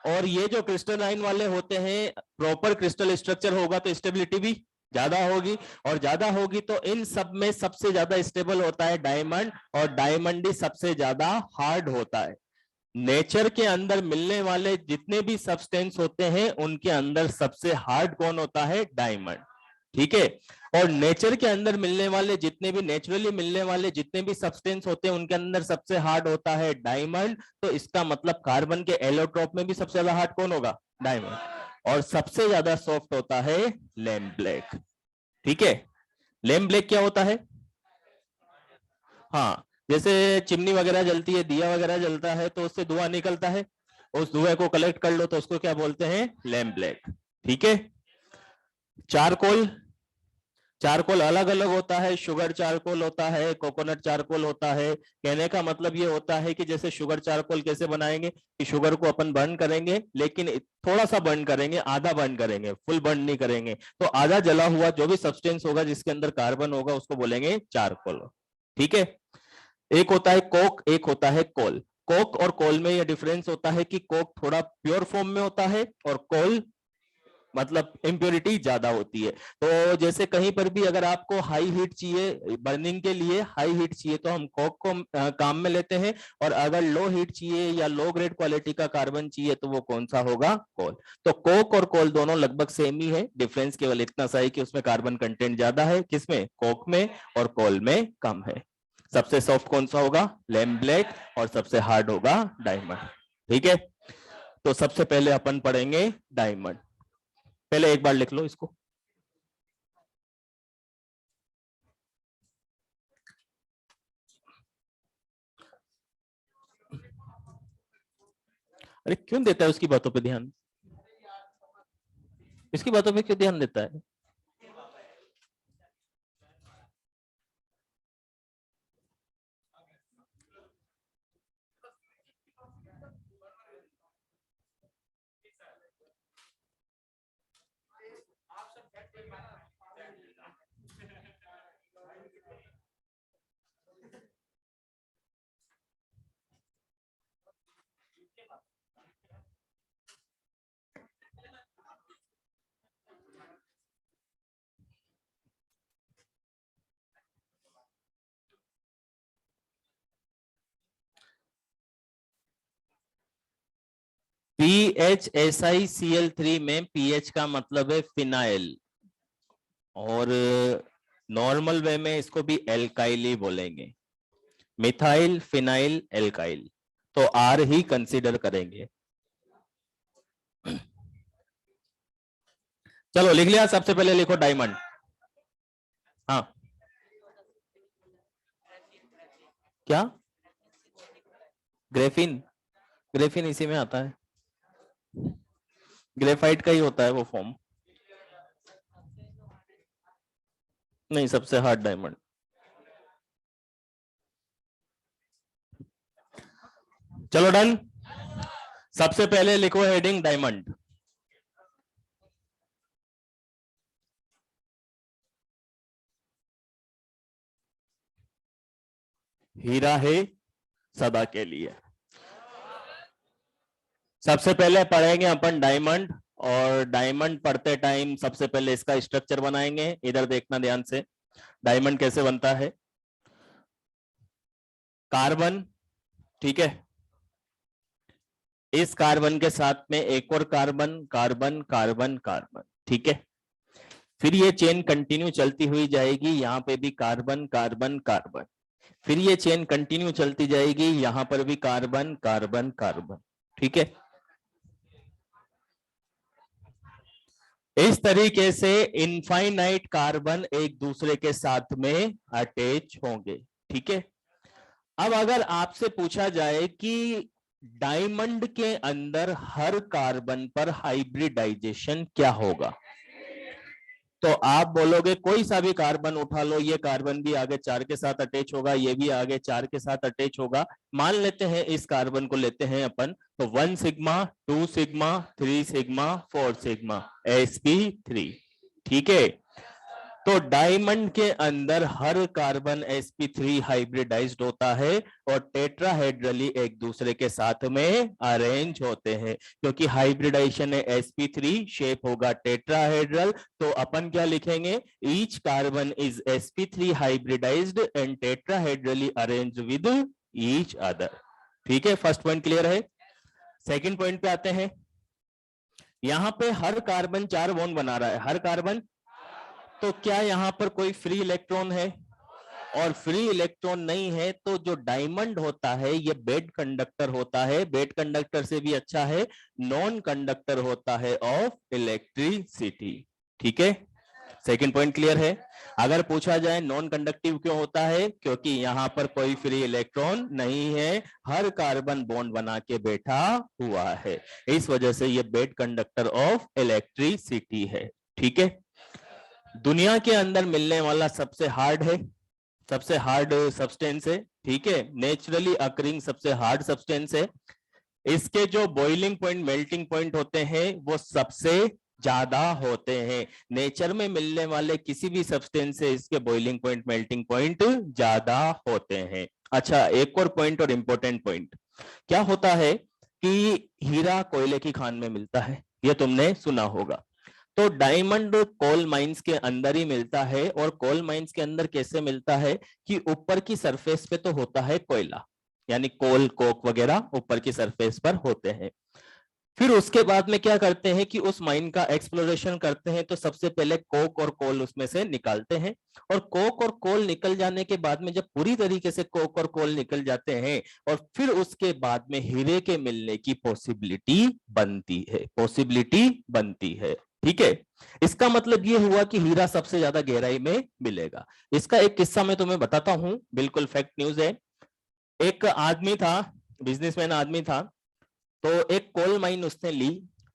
और ये जो क्रिस्टलाइन वाले होते हैं, प्रॉपर क्रिस्टल स्ट्रक्चर होगा तो स्टेबिलिटी भी ज्यादा होगी, और ज्यादा होगी तो इन सब में सबसे ज्यादा स्टेबल होता है डायमंड, और डायमंड ही सबसे ज्यादा हार्ड होता है। नेचर के अंदर मिलने वाले जितने भी सब्सटेंस होते हैं उनके अंदर सबसे हार्ड कौन होता है? डायमंड। ठीक है। और नेचर के अंदर मिलने वाले जितने भी नेचुरली मिलने वाले जितने भी सब्सटेंस होते हैं उनके अंदर सबसे हार्ड होता है डायमंड। तो इसका मतलब कार्बन के एलोट्रोप में भी सबसे ज्यादा हार्ड कौन होगा? डायमंड। और सबसे ज्यादा सॉफ्ट होता है लैम्प ब्लैक। ठीक है। लैम्प ब्लैक क्या होता है? हाँ, जैसे चिमनी वगैरह जलती है, दिया वगैरह जलता है तो उससे धुआं निकलता है। उस धुएं को कलेक्ट कर लो तो उसको क्या बोलते हैं? Lamp black. ठीक है। चारकोल, चारकोल अलग अलग होता है। शुगर चारकोल होता है, कोकोनट चारकोल होता है। कहने का मतलब ये होता है कि जैसे शुगर चारकोल कैसे बनाएंगे कि शुगर को अपन बर्न करेंगे, लेकिन थोड़ा सा बर्न करेंगे, आधा बर्न करेंगे, फुल बर्न नहीं करेंगे। तो आधा जला हुआ जो भी सब्सटेंस होगा जिसके अंदर कार्बन होगा उसको बोलेंगे चारकोल। ठीक है। एक होता है कोक, एक होता है कोल। कोक और कोल में यह डिफरेंस होता है कि कोक थोड़ा प्योर फॉर्म में होता है और कोल मतलब इम्प्योरिटी ज्यादा होती है। तो जैसे कहीं पर भी अगर आपको हाई हीट चाहिए, बर्निंग के लिए हाई हीट चाहिए, तो हम कोक को काम में लेते हैं। और अगर लो हीट चाहिए या लो ग्रेड क्वालिटी का कार्बन चाहिए तो वो कौन सा होगा? कोल। तो कोक और कोल दोनों लगभग सेम ही है। डिफरेंस केवल इतना सा है कि उसमें कार्बन कंटेंट ज्यादा है, किसमें? कोक में, और कोल में कम है। सबसे सॉफ्ट कौन सा होगा? Lamp black. और सबसे हार्ड होगा डायमंड। ठीक है। तो सबसे पहले अपन पढ़ेंगे डायमंड। पहले एक बार लिख लो इसको। अरे क्यों देता है उसकी बातों पे ध्यान? इसकी बातों पे क्यों ध्यान देता है? PHSiCl3 में पीएच का मतलब है फिनाइल, और नॉर्मल वे में इसको भी एल्काइल ही बोलेंगे। Methyl phenyl alkyl. तो आर ही कंसीडर करेंगे। चलो लिख लिया। सबसे पहले लिखो डायमंड। हाँ, क्या? ग्रेफिन? ग्रेफिन इसी में आता है। ग्रेफाइट का ही होता है वो फॉर्म। नहीं, सबसे हार्ड डायमंड। चलो डन। सबसे पहले लिखो हेडिंग डायमंड। हीरा है सदा के लिए। सबसे पहले पढ़ेंगे अपन डायमंड, और डायमंड पढ़ते टाइम सबसे पहले इसका स्ट्रक्चर बनाएंगे। इधर देखना ध्यान से, डायमंड कैसे बनता है। कार्बन, ठीक है, इस कार्बन के साथ में एक और कार्बन, कार्बन कार्बन कार्बन, ठीक है। फिर ये चेन कंटिन्यू चलती हुई जाएगी, यहां पे भी कार्बन कार्बन कार्बन। फिर ये चेन कंटिन्यू चलती जाएगी, यहां पर भी कार्बन कार्बन कार्बन, ठीक है। इस तरीके से इनफाइनाइट कार्बन एक दूसरे के साथ में अटैच होंगे, ठीक है। अब अगर आपसे पूछा जाए कि डायमंड के अंदर हर कार्बन पर हाइब्रिडाइजेशन क्या होगा, तो आप बोलोगे कोई सा भी कार्बन उठा लो, ये कार्बन भी आगे 4 के साथ अटैच होगा, ये भी आगे 4 के साथ अटैच होगा। मान लेते हैं इस कार्बन को लेते हैं अपन, तो 1 sigma, 2 sigma, 3 sigma, 4 sigma, sp3, ठीक है। तो डायमंड के अंदर हर कार्बन sp3 हाइब्रिडाइज्ड होता है और टेट्राहेड्रली एक दूसरे के साथ में अरेंज होते हैं, क्योंकि हाइब्रिडाइजेशन है sp3, शेप होगा टेट्राहेड्रल। तो अपन क्या लिखेंगे, each carbon is sp3 hybridised and tetrahedrally arranged with each other, ठीक है। फर्स्ट पॉइंट क्लियर है। सेकंड पॉइंट पे आते हैं। यहां पे हर कार्बन 4 बॉन्ड बना रहा है, हर कार्बन। तो क्या यहां पर कोई फ्री इलेक्ट्रॉन है, और फ्री इलेक्ट्रॉन नहीं है, तो जो डायमंड होता है ये बेड कंडक्टर होता है। बेड कंडक्टर से भी अच्छा है, नॉन कंडक्टर होता है ऑफ इलेक्ट्रिसिटी, ठीक है। सेकंड पॉइंट क्लियर है। अगर पूछा जाए नॉन कंडक्टिव क्यों होता है, क्योंकि यहां पर कोई फ्री इलेक्ट्रॉन नहीं है, हर कार्बन बॉन्ड बना के बैठा हुआ है, इस वजह से ये बेड कंडक्टर ऑफ इलेक्ट्रिसिटी है, ठीक है। दुनिया के अंदर मिलने वाला सबसे हार्ड है, सबसे हार्ड सब्सटेंस है, ठीक है, नेचुरली अकरिंग सबसे हार्ड सब्सटेंस है। इसके जो बॉइलिंग पॉइंट, मेल्टिंग पॉइंट होते हैं वो सबसे ज्यादा होते हैं। नेचर में मिलने वाले किसी भी सब्सटेंस से इसके बॉइलिंग पॉइंट, मेल्टिंग पॉइंट ज्यादा होते हैं। अच्छा, एक और पॉइंट और इंपॉर्टेंट पॉइंट क्या होता है कि हीरा कोयले की खान में मिलता है, ये तुमने सुना होगा। तो डायमंड कोल माइंस के अंदर ही मिलता है, और कोल माइंस के अंदर कैसे मिलता है कि ऊपर की सरफेस पे तो होता है कोयला, यानी कोल कोक वगैरह ऊपर की सरफेस पर होते हैं। फिर उसके बाद में क्या करते हैं कि उस माइन का एक्सप्लोरेशन करते हैं, तो सबसे पहले कोक और कोल उसमें से निकालते हैं, और कोक और कोल निकल जाने के बाद में जब पूरी तरीके से कोक और कोल निकल जाते हैं, और फिर उसके बाद में हीरे के मिलने की पॉसिबिलिटी बनती है, पॉसिबिलिटी बनती है, ठीक है। इसका मतलब ये हुआ कि हीरा सबसे ज्यादा गहराई में मिलेगा। इसका एक किस्सा मैं तुम्हें बताता हूं, बिल्कुल फैक्ट न्यूज है। एक आदमी था, बिजनेसमैन आदमी था, तो एक कोल माइन उसने ली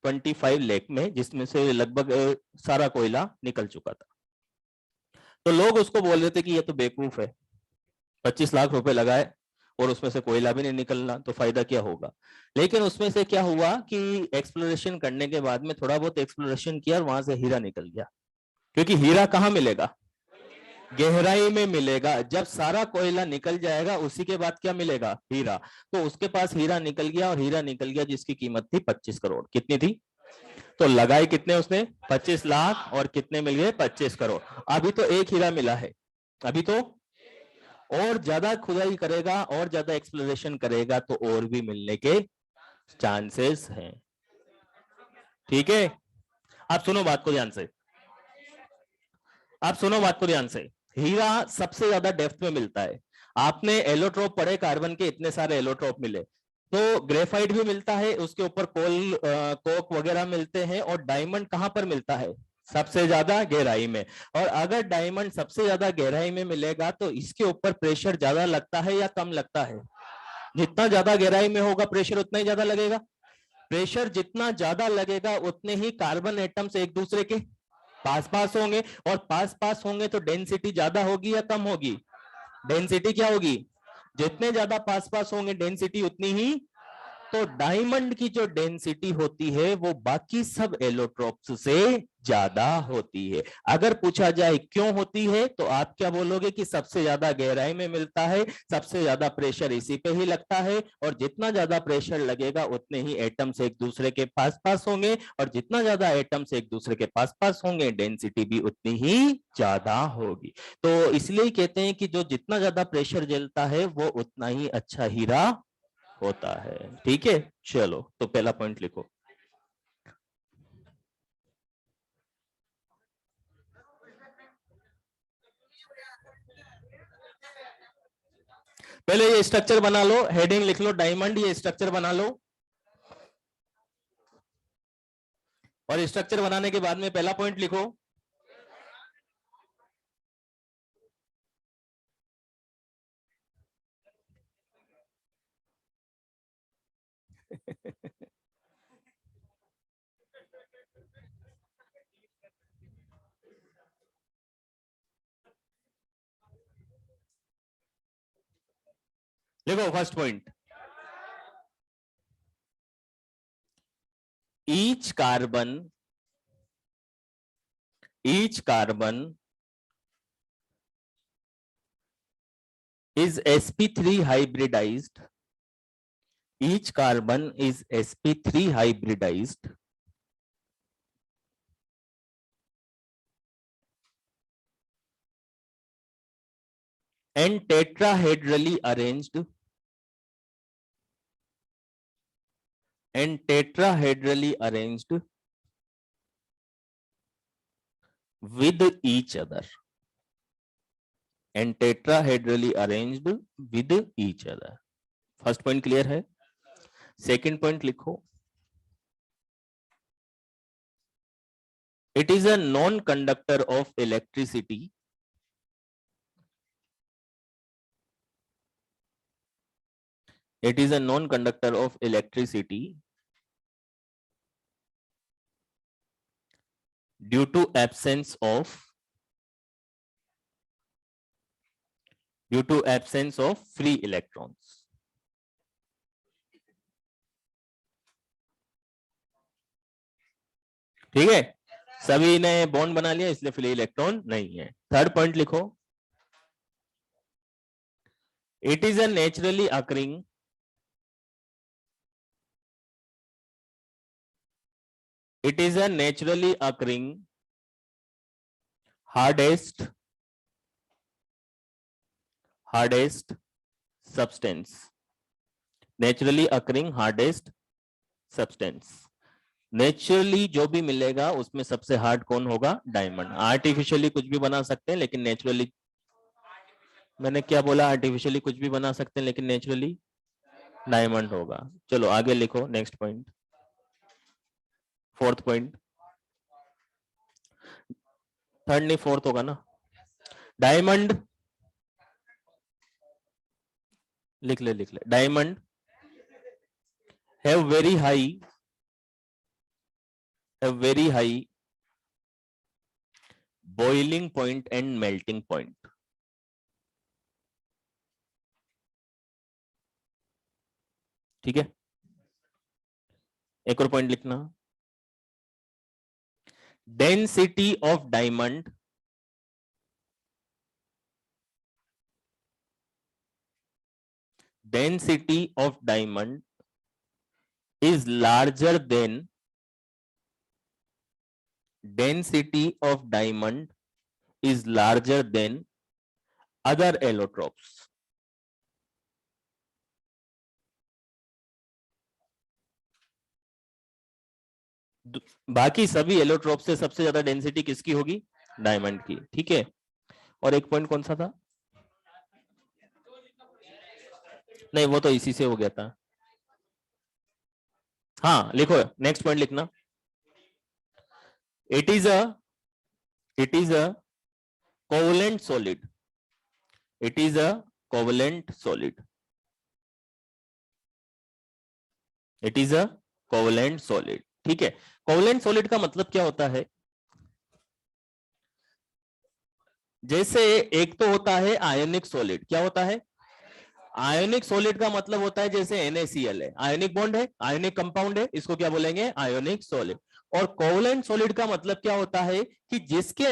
25 लाख में, जिसमें से लगभग सारा कोयला निकल चुका था। तो लोग उसको बोल रहे थे कि ये तो बेवकूफ है, 25 लाख रुपए लगाए और उसमें से कोयला भी नहीं निकलना, तो फायदा क्या होगा। लेकिन उसमें से क्या हुआ कि एक्सप्लोरेशन करने के बाद में थोड़ा बहुत एक्सप्लोरेशन किया और वहां से हीरा निकल गया, क्योंकि हीरा कहाँ मिलेगा, गहराई में मिलेगा। जब सारा कोयला निकल जाएगा उसी के बाद क्या मिलेगा, हीरा। तो उसके पास हीरा निकल गया, और हीरा निकल गया जिसकी कीमत थी 25 करोड़। कितनी थी, तो लगाई कितने उसने, 25 लाख, और कितने मिल गए, 25 करोड़। अभी तो एक हीरा मिला है, अभी तो और ज्यादा खुदाई करेगा और ज्यादा एक्सप्लोरेशन करेगा तो और भी मिलने के चांसेस हैं, ठीक है। आप सुनो बात को ध्यान से, आप सुनो बात को ध्यान से। हीरा सबसे ज्यादा डेप्थ में मिलता है। आपने एलोट्रोप पढ़े, कार्बन के इतने सारे एलोट्रोप मिले, तो ग्रेफाइट भी मिलता है, उसके ऊपर कोल कोक वगैरह मिलते हैं, और डायमंड कहां पर मिलता है, सबसे ज्यादा गहराई में। और अगर डायमंड सबसे ज्यादा गहराई में मिलेगा तो इसके ऊपर प्रेशर ज्यादा लगता है या कम लगता है, जितना ज्यादा गहराई में होगा प्रेशर उतना ही ज्यादा लगेगा। प्रेशर जितना ज्यादा लगेगा उतने ही कार्बन एटम्स एक दूसरे के पास पास होंगे, और पास पास होंगे तो डेंसिटी ज्यादा होगी या कम होगी? डेंसिटी क्या होगी? जितने ज्यादा पास पास होंगे डेंसिटी उतनी ही। तो डायमंड की जो डेंसिटी होती है वो बाकी सब एलोट्रोप्स से ज्यादा होती है। अगर पूछा जाए क्यों होती है तो आप क्या बोलोगे कि सबसे ज्यादा गहराई में मिलता है, सबसे ज्यादा प्रेशर इसी पे ही लगता है, और जितना ज्यादा प्रेशर लगेगा उतने ही एटम्स एक दूसरे के पास पास होंगे, और जितना ज्यादा एटम्स एक दूसरे के पास पास होंगे डेंसिटी भी उतनी ही ज्यादा होगी। तो इसलिए कहते हैं कि जो जितना ज्यादा प्रेशर झेलता है वो उतना ही अच्छा हीरा होता है। ठीक है, चलो तो पहला पॉइंट लिखो। पहले ये स्ट्रक्चर बना लो, हेडिंग लिख लो डायमंड, ये स्ट्रक्चर बना लो, और स्ट्रक्चर बनाने के बाद में पहला पॉइंट लिखो। लिखो first point, each carbon is sp3 hybridized. Each carbon is sp3 hybridized and tetrahedrali arranged with each other, and tetrahedrali arranged with each other. First point clear है? सेकंड पॉइंट लिखो, it is a non-conductor of electricity. It is a non-conductor of electricity due to absence of free electrons. ठीक है, सभी ने बॉन्ड बना लिया इसलिए फ्री इलेक्ट्रॉन नहीं है। थर्ड पॉइंट लिखो, it is a naturally occurring hardest substance. Naturally occurring hardest substance. Naturally जो भी मिलेगा उसमें सबसे हार्ड कौन होगा? डायमंड। आर्टिफिशियली कुछ भी बना सकते हैं लेकिन नेचुरली, मैंने क्या बोला? आर्टिफिशियली कुछ भी बना सकते हैं लेकिन नेचुरली डायमंड होगा। चलो आगे लिखो next point, fourth point, third नहीं फोर्थ होगा ना। डायमंड लिख ले diamond have very high boiling point and melting point. ठीक है, एक और पॉइंट लिखना, density of diamond is larger than other allotropes. बाकी सभी एलोट्रोप से सबसे ज्यादा डेंसिटी किसकी होगी? डायमंड की। ठीक है, और एक पॉइंट कौन सा था? नहीं वो तो इसी से हो गया था। हाँ लिखो, नेक्स्ट पॉइंट लिखना, it is a covalent solid. It is a covalent solid. It is a covalent solid. ठीक है, कोवलेंट सॉलिड का मतलब क्या होता है? जैसे एक तो होता है आयोनिक सॉलिड, क्या होता है? आयोनिक सॉलिड का मतलब होता है जैसे NaCl है, आयोनिक बॉन्ड है, आयोनिक कंपाउंड है, इसको क्या बोलेंगे? Ionic solid. और कोवलेंट सॉलिड का मतलब क्या होता है कि जिसके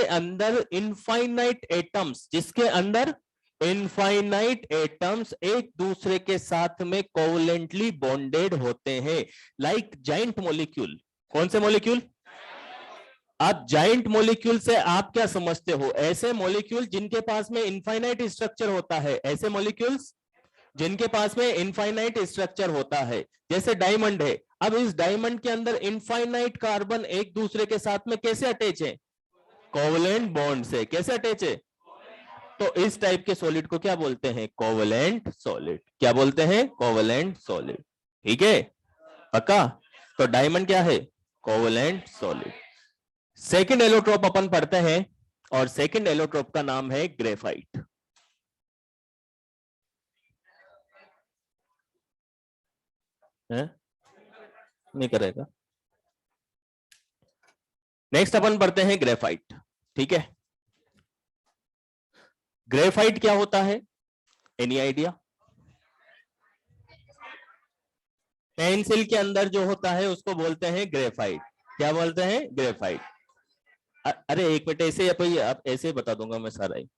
अंदर इनफाइनाइट एटम्स, जिसके अंदर इनफाइनाइट एटम्स एक दूसरे के साथ में कोवलेंटली बॉन्डेड होते हैं, लाइक जाइंट मॉलिक्यूल। कौन से मॉलिक्यूल? आप जाइंट मॉलिक्यूल से आप क्या समझते हो? ऐसे मॉलिक्यूल जिनके पास में इनफाइनाइट स्ट्रक्चर होता है, ऐसे मॉलिक्यूल्स जिनके पास में इनफाइनाइट स्ट्रक्चर होता है, जैसे डायमंड है। अब इस डायमंड के अंदर इनफाइनाइट कार्बन एक दूसरे के साथ में कैसे अटैच है? कोवलेंट बॉन्ड से। कैसे अटैच है? तो इस टाइप के सॉलिड को क्या बोलते हैं? Covalent solid. क्या बोलते हैं? Covalent solid. ठीक है, पक्का? तो डायमंड क्या है? Covalent solid. सेकंड एलोट्रोप अपन पढ़ते हैं, और सेकंड एलोट्रोप का नाम है ग्रेफाइट। है? नहीं करेगा। नेक्स्ट अपन पढ़ते हैं ग्रेफाइट। ठीक है, ग्रेफाइट क्या होता है? Any idea? पेंसिल के अंदर जो होता है उसको बोलते हैं ग्रेफाइट। क्या बोलते हैं? ग्रेफाइट। अरे एक मिनट, ऐसे आप ऐसे बता दूंगा मैं सारा ही।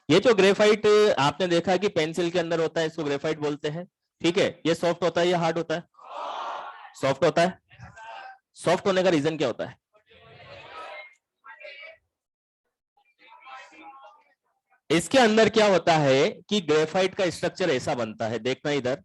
ये जो ग्रेफाइट आपने देखा कि पेंसिल के अंदर होता है, इसको ग्रेफाइट बोलते हैं। ठीक है, ये सॉफ्ट होता है या हार्ड होता है? सॉफ्ट होता है। सॉफ्ट होने का रीजन क्या होता है? इसके अंदर क्या होता है कि ग्रेफाइट का स्ट्रक्चर ऐसा बनता है, देखना इधर।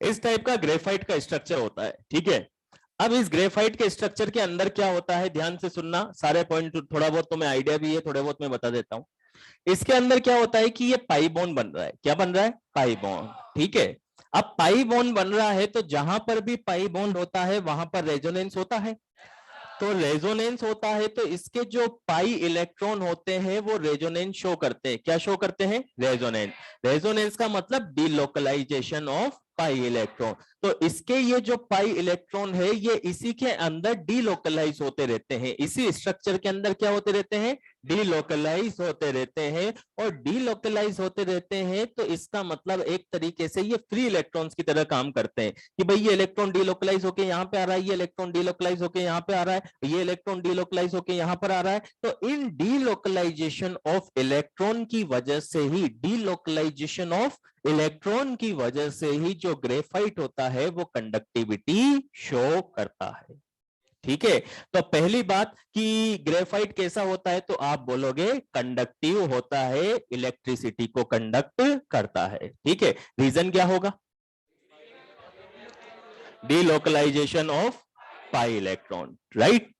इस टाइप का ग्रेफाइट का स्ट्रक्चर होता है। ठीक है, अब इस ग्रेफाइट के स्ट्रक्चर के अंदर क्या होता है, ध्यान से सुनना सारे पॉइंट। थोड़ा बहुत तुम्हें आइडिया भी है, थोड़े बहुत मैं बता देता हूं। इसके अंदर क्या होता है कि ये पाई बॉन्ड बन रहा है। क्या बन रहा है? Pi bond. ठीक है, अब पाई बॉन्ड बन रहा है तो जहां पर भी पाई बॉन्ड होता है वहां पर रेजोनेंस होता है। तो रेजोनेंस होता है तो इसके जो पाई इलेक्ट्रॉन होते हैं वो रेजोनेंस शो करते हैं। क्या शो करते हैं? रेजोनेंस। रेजोनेंस का मतलब डीलोकलाइजेशन ऑफ पाई इलेक्ट्रॉन। तो इसके ये जो पाई इलेक्ट्रॉन है ये इसी के अंदर डीलोकलाइज होते रहते हैं, इसी स्ट्रक्चर के अंदर क्या होते रहते हैं? डीलोकलाइज होते रहते हैं। और डीलोकलाइज होते रहते हैं तो इसका मतलब एक तरीके से ये फ्री इलेक्ट्रॉन्स की तरह काम करते हैं कि भाई ये इलेक्ट्रॉन डीलोकलाइज होकर यहाँ पे आ रहा है, ये इलेक्ट्रॉन डीलोकलाइज होकर यहाँ पे आ रहा है, ये इलेक्ट्रॉन डीलोकलाइज होकर यहाँ पर आ रहा है। तो इन डीलोकलाइजेशन ऑफ इलेक्ट्रॉन की वजह से ही, डीलोकलाइजेशन ऑफ इलेक्ट्रॉन की वजह से ही जो ग्रेफाइट होता है वो कंडक्टिविटी शो करता है। ठीक है, तो पहली बात कि ग्रेफाइट कैसा होता है, तो आप बोलोगे कंडक्टिव होता है, इलेक्ट्रिसिटी को कंडक्ट करता है। ठीक है, रीजन क्या होगा? Delocalisation of pi electron, right.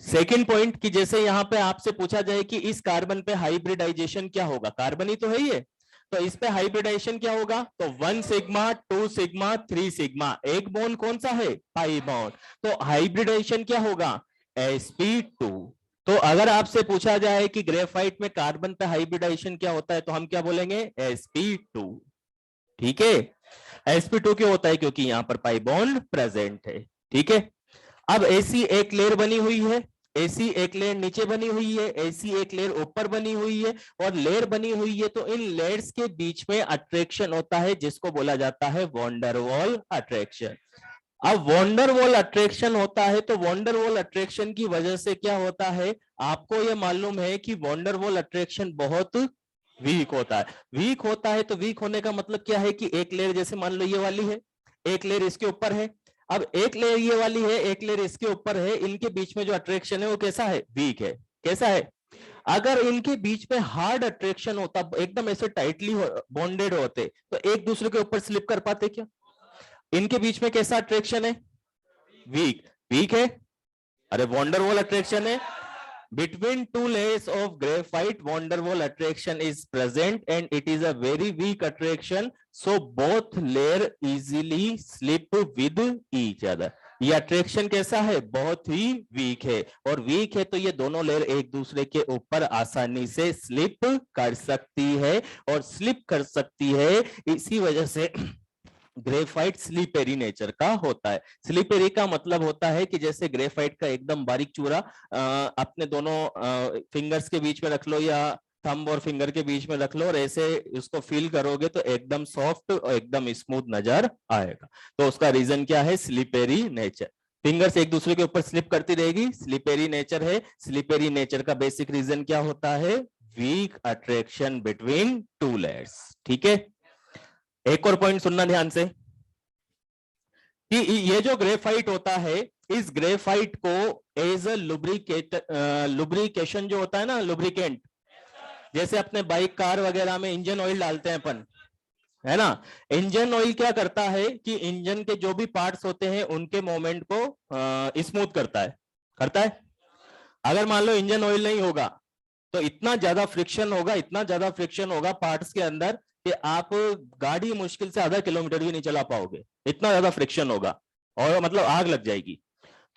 Second point कि जैसे यहां पे आपसे पूछा जाए कि इस कार्बन पे हाइब्रिडाइजेशन क्या होगा, कार्बन ही तो है ये, तो इस पे हाइब्रिडाइजेशन क्या होगा? तो 1 सिग्मा 2 सिग्मा 3 सिग्मा, एक बॉन्ड कौन सा है? Pi bond. तो हाइब्रिडाइजेशन क्या होगा? sp2। तो अगर आपसे पूछा जाए कि ग्रेफाइट में कार्बन पे हाइब्रिडाइजेशन क्या होता है तो हम क्या बोलेंगे? sp2। ठीक है, sp2 क्यों होता है? क्योंकि यहां पर पाई बॉन्ड प्रेजेंट है। ठीक है, अब ऐसी एक लेयर बनी हुई है, ऐसी एक लेयर नीचे बनी हुई है, ऐसी एक लेयर ऊपर बनी हुई है, और लेयर बनी हुई है तो इन लेयर्स के बीच में अट्रैक्शन होता है जिसको बोला जाता है वॉन्डरवॉल अट्रैक्शन। अब वॉन्डरवॉल अट्रैक्शन होता है तो वॉन्डरवॉल अट्रैक्शन की वजह से क्या होता है, आपको यह मालूम है कि वॉन्डरवॉल अट्रैक्शन बहुत वीक होता है। वीक होता है तो वीक होने का मतलब क्या है कि एक लेयर जैसे मान लो ये वाली है, एक लेयर इसके ऊपर है, अब एक लेयर ये वाली है, एक लेयर इसके ऊपर है, इनके बीच में जो अट्रैक्शन है वो कैसा है? वीक है। कैसा है? अगर इनके बीच में हार्ड अट्रैक्शन होता, एकदम ऐसे टाइटली बॉन्डेड होते, तो एक दूसरे के ऊपर स्लिप कर पाते क्या? इनके बीच में कैसा अट्रैक्शन है? वीक। वीक है, अरे वॉन्डरवॉल अट्रैक्शन है। Between two layers of graphite, van der Waals attraction is present and it is a very weak attraction, so both layer easily slip with each other. ये अट्रैक्शन कैसा है? बहुत ही वीक है, और वीक है तो ये दोनों लेयर एक दूसरे के ऊपर आसानी से स्लिप कर सकती है, और स्लिप कर सकती है इसी वजह से ग्रेफाइट स्लिपेरी नेचर का होता है। स्लिपेरी का मतलब होता है कि जैसे ग्रेफाइट का एकदम बारीक चूरा अपने दोनों फिंगर्स के बीच में रख लो या थंब और फिंगर के बीच में रख लो, और ऐसे उसको फील करोगे तो एकदम सॉफ्ट और एकदम स्मूथ नजर आएगा। तो उसका रीजन क्या है? Slippery nature. फिंगर्स एक दूसरे के ऊपर स्लिप करती रहेगी, स्लिपेरी नेचर है। स्लिपेरी नेचर का बेसिक रीजन क्या होता है? Weak attraction between two layers. ठीक है, एक और पॉइंट सुनना ध्यान से कि ये जो ग्रेफाइट होता है, इस ग्रेफाइट को एज अ लुब्रिकेशन जो होता है ना, लुब्रिकेंट, जैसे अपने बाइक कार वगैरह में इंजन ऑयल डालते हैं अपन, है ना। इंजन ऑयल क्या करता है कि इंजन के जो भी पार्ट्स होते हैं उनके मूवमेंट को स्मूथ करता है, करता है। अगर मान लो इंजन ऑयल नहीं होगा तो इतना ज्यादा फ्रिक्शन होगा, इतना ज्यादा फ्रिक्शन होगा पार्ट्स के अंदर कि आप गाड़ी मुश्किल से आधा किलोमीटर भी नहीं चला पाओगे, इतना ज्यादा फ्रिक्शन होगा, और मतलब आग लग जाएगी।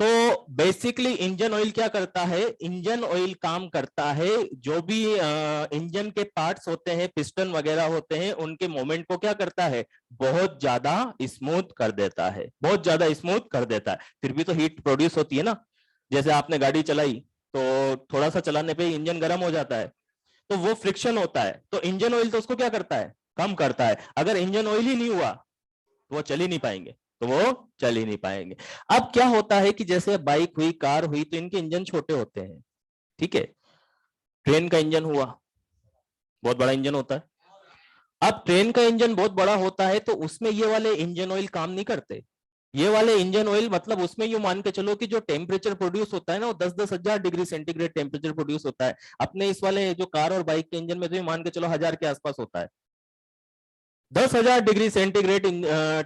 तो बेसिकली इंजन ऑयल क्या करता है? इंजन ऑयल काम करता है जो भी इंजन के पार्ट्स होते हैं, पिस्टन वगैरह होते हैं, उनके मूवमेंट को क्या करता है? बहुत ज्यादा स्मूथ कर देता है, बहुत ज्यादा स्मूथ कर देता है। फिर भी तो हीट प्रोड्यूस होती है ना, जैसे आपने गाड़ी चलाई तो थोड़ा सा चलाने पे इंजन गर्म हो जाता है, तो वो फ्रिक्शन होता है, तो इंजन ऑयल तो उसको क्या करता है? कम करता है। अगर इंजन ऑयल ही नहीं हुआ तो वो चल ही नहीं पाएंगे, तो वो चल ही नहीं पाएंगे। अब क्या होता है कि जैसे बाइक हुई, कार हुई, तो इनके इंजन छोटे होते हैं, ठीक है। ट्रेन का इंजन हुआ, बहुत बड़ा इंजन होता है। अब ट्रेन का इंजन बहुत बड़ा होता है तो उसमें ये वाले इंजन ऑयल काम नहीं करते। ये वाले इंजन ऑयल मतलब उसमें यू मान के चलो कि जो टेम्परेचर प्रोड्यूस होता है ना, वो 10-10 हजार डिग्री सेंटीग्रेड टेम्परेचर प्रोड्यूस होता है। अपने इस वाले जो कार और बाइक के इंजन में तो मान के चलो 1000 के आसपास होता है। 10,000 डिग्री सेंटीग्रेड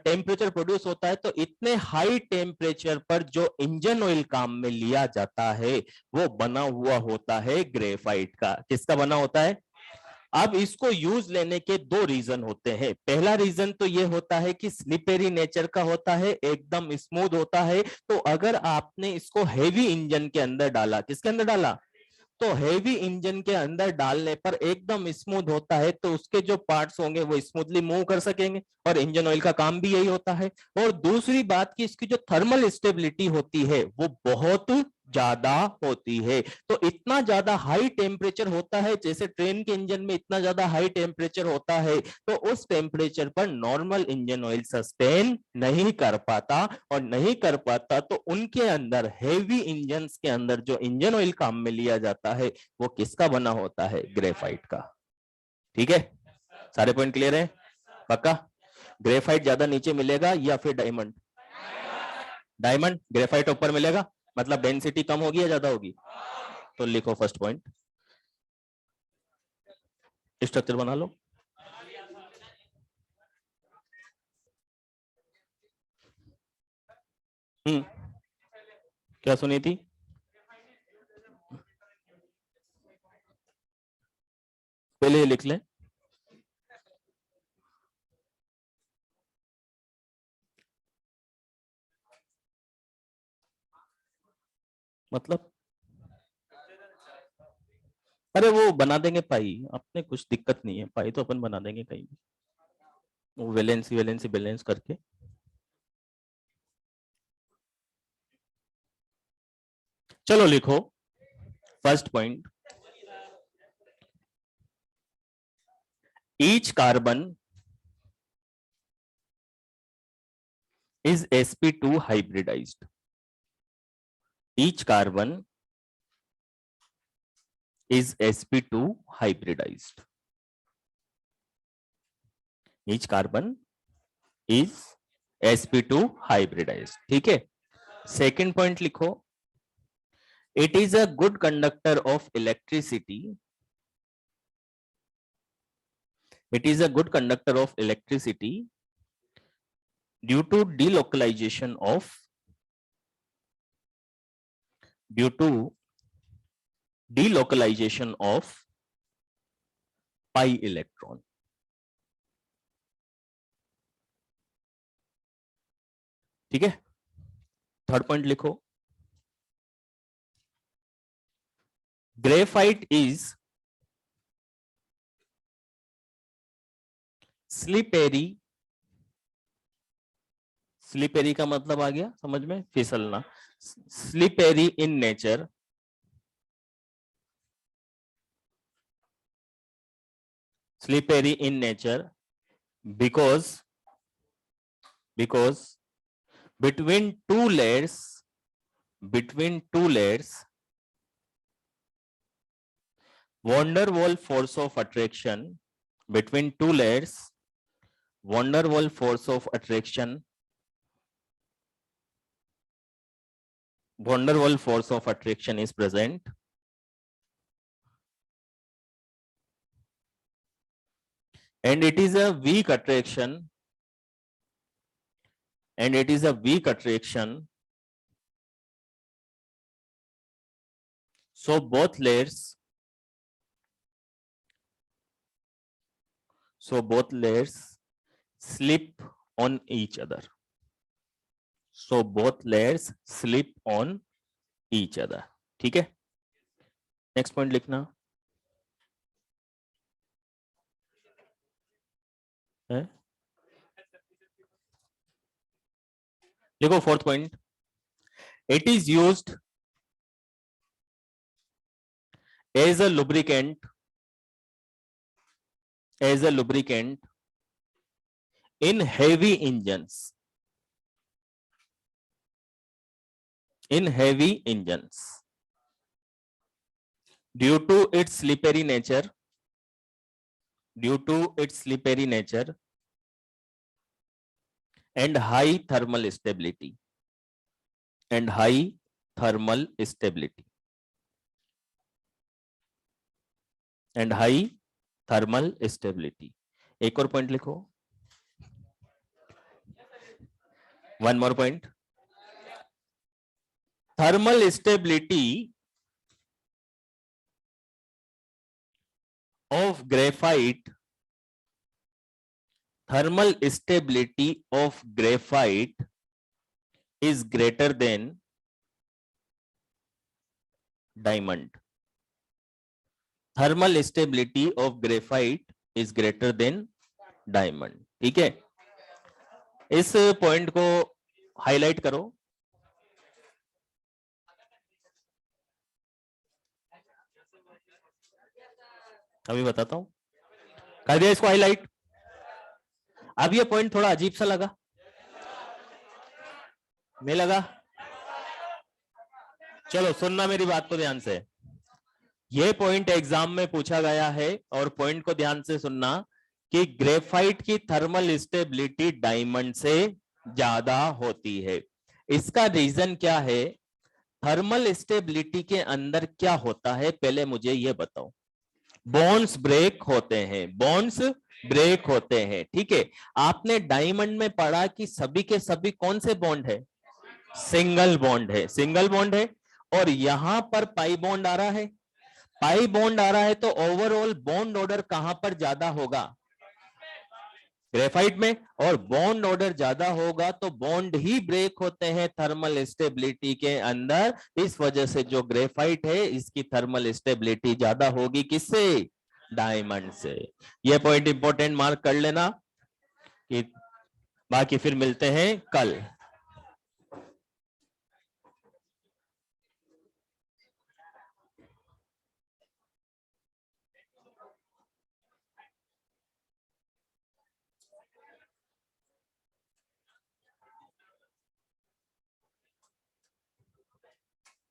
टेम्परेचर प्रोड्यूस होता है। तो इतने हाई टेम्परेचर पर जो इंजन ऑयल काम में लिया जाता है वो बना हुआ होता है ग्रेफाइट का। किसका बना होता है? अब इसको यूज लेने के दो रीजन होते हैं। पहला रीजन तो ये होता है कि स्लिपेरी नेचर का होता है, एकदम स्मूथ होता है। तो अगर आपने इसको हेवी इंजन के अंदर डाला, किसके अंदर डाला? तो हेवी इंजन के अंदर डालने पर एकदम स्मूथ होता है, तो उसके जो पार्ट्स होंगे वो स्मूथली मूव कर सकेंगे, और इंजन ऑयल का काम भी यही होता है। और दूसरी बात कि इसकी जो थर्मल स्टेबिलिटी होती है वो बहुत ज्यादा होती है। तो इतना ज्यादा हाई टेम्परेचर होता है, जैसे ट्रेन के इंजन में इतना ज्यादा हाई टेम्परेचर होता है, तो उस टेम्परेचर पर नॉर्मल इंजन ऑयल सस्टेन नहीं कर पाता, और नहीं कर पाता तो उनके अंदर हेवी इंजन के अंदर जो इंजन ऑयल काम में लिया जाता है वो किसका बना होता है? ग्रेफाइट का। ठीक है, सारे पॉइंट क्लियर है? पक्का? ग्रेफाइट ज्यादा नीचे मिलेगा या फिर डायमंड? डायमंड। ग्रेफाइट ऊपर मिलेगा, मतलब डेंसिटी कम होगी या ज्यादा होगी? तो लिखो फर्स्ट पॉइंट, स्ट्रक्चर बना लो। क्या सुनी थी? पहले ये लिख लें। मतलब अरे वो बना देंगे पाई, अपने कुछ दिक्कत नहीं है, पाई तो अपन बना देंगे कहीं भी, वो वैलेंसी वैलेंसी बैलेंस करके। चलो लिखो first point, each carbon is sp2 hybridized. Each carbon is sp2 hybridized. Each carbon is sp2 hybridized. ठीक है। सेकेंड पॉइंट लिखो, it is a good conductor of electricity. It is a good conductor of electricity due to delocalization of delocalization of pi electron. ठीक है, थर्ड पॉइंट लिखो, ग्रेफाइट इज स्लिपेरी। स्लिपेरी का मतलब आ गया समझ में, फिसलना। Slippery in nature, slippery in nature because between two layers van der Waals force of attraction, between two layers van der Waals force of attraction, van der Waals force of attraction is present, and it is a weak attraction, so both layers slip on each other, ठीक है। नेक्स्ट पॉइंट लिखना है, देखो fourth point, it is used as a lubricant in heavy engines, due to its slippery nature, and high thermal stability, एक और पॉइंट लिखो, one more point, thermal stability of graphite is greater than diamond. Thermal stability of graphite is greater than diamond. ठीक है, इस पॉइंट को हाईलाइट करो। अभी बताता हूं, कर दिया इसको हाईलाइट। अब ये पॉइंट थोड़ा अजीब सा लगा, नहीं लगा? चलो सुनना मेरी बात को ध्यान से, ये पॉइंट एग्जाम में पूछा गया है और पॉइंट को ध्यान से सुनना कि ग्रेफाइट की थर्मल स्टेबिलिटी डायमंड से ज्यादा होती है। इसका रीजन क्या है? थर्मल स्टेबिलिटी के अंदर क्या होता है पहले मुझे ये बताओ। बॉन्ड्स ब्रेक होते हैं, ठीक है। आपने डायमंड में पढ़ा कि सभी के सभी कौन से बॉन्ड है? सिंगल बॉन्ड है। और यहां पर पाई बॉन्ड आ रहा है, तो ओवरऑल बॉन्ड ऑर्डर कहां पर ज्यादा होगा? ग्रेफाइट में। और बॉन्ड ऑर्डर ज्यादा होगा तो बॉन्ड ही ब्रेक होते हैं थर्मल स्टेबिलिटी के अंदर। इस वजह से जो ग्रेफाइट है इसकी थर्मल स्टेबिलिटी ज्यादा होगी, किससे? डायमंड से। यह पॉइंट इंपॉर्टेंट मार्क कर लेना कि बाकी फिर मिलते हैं कल।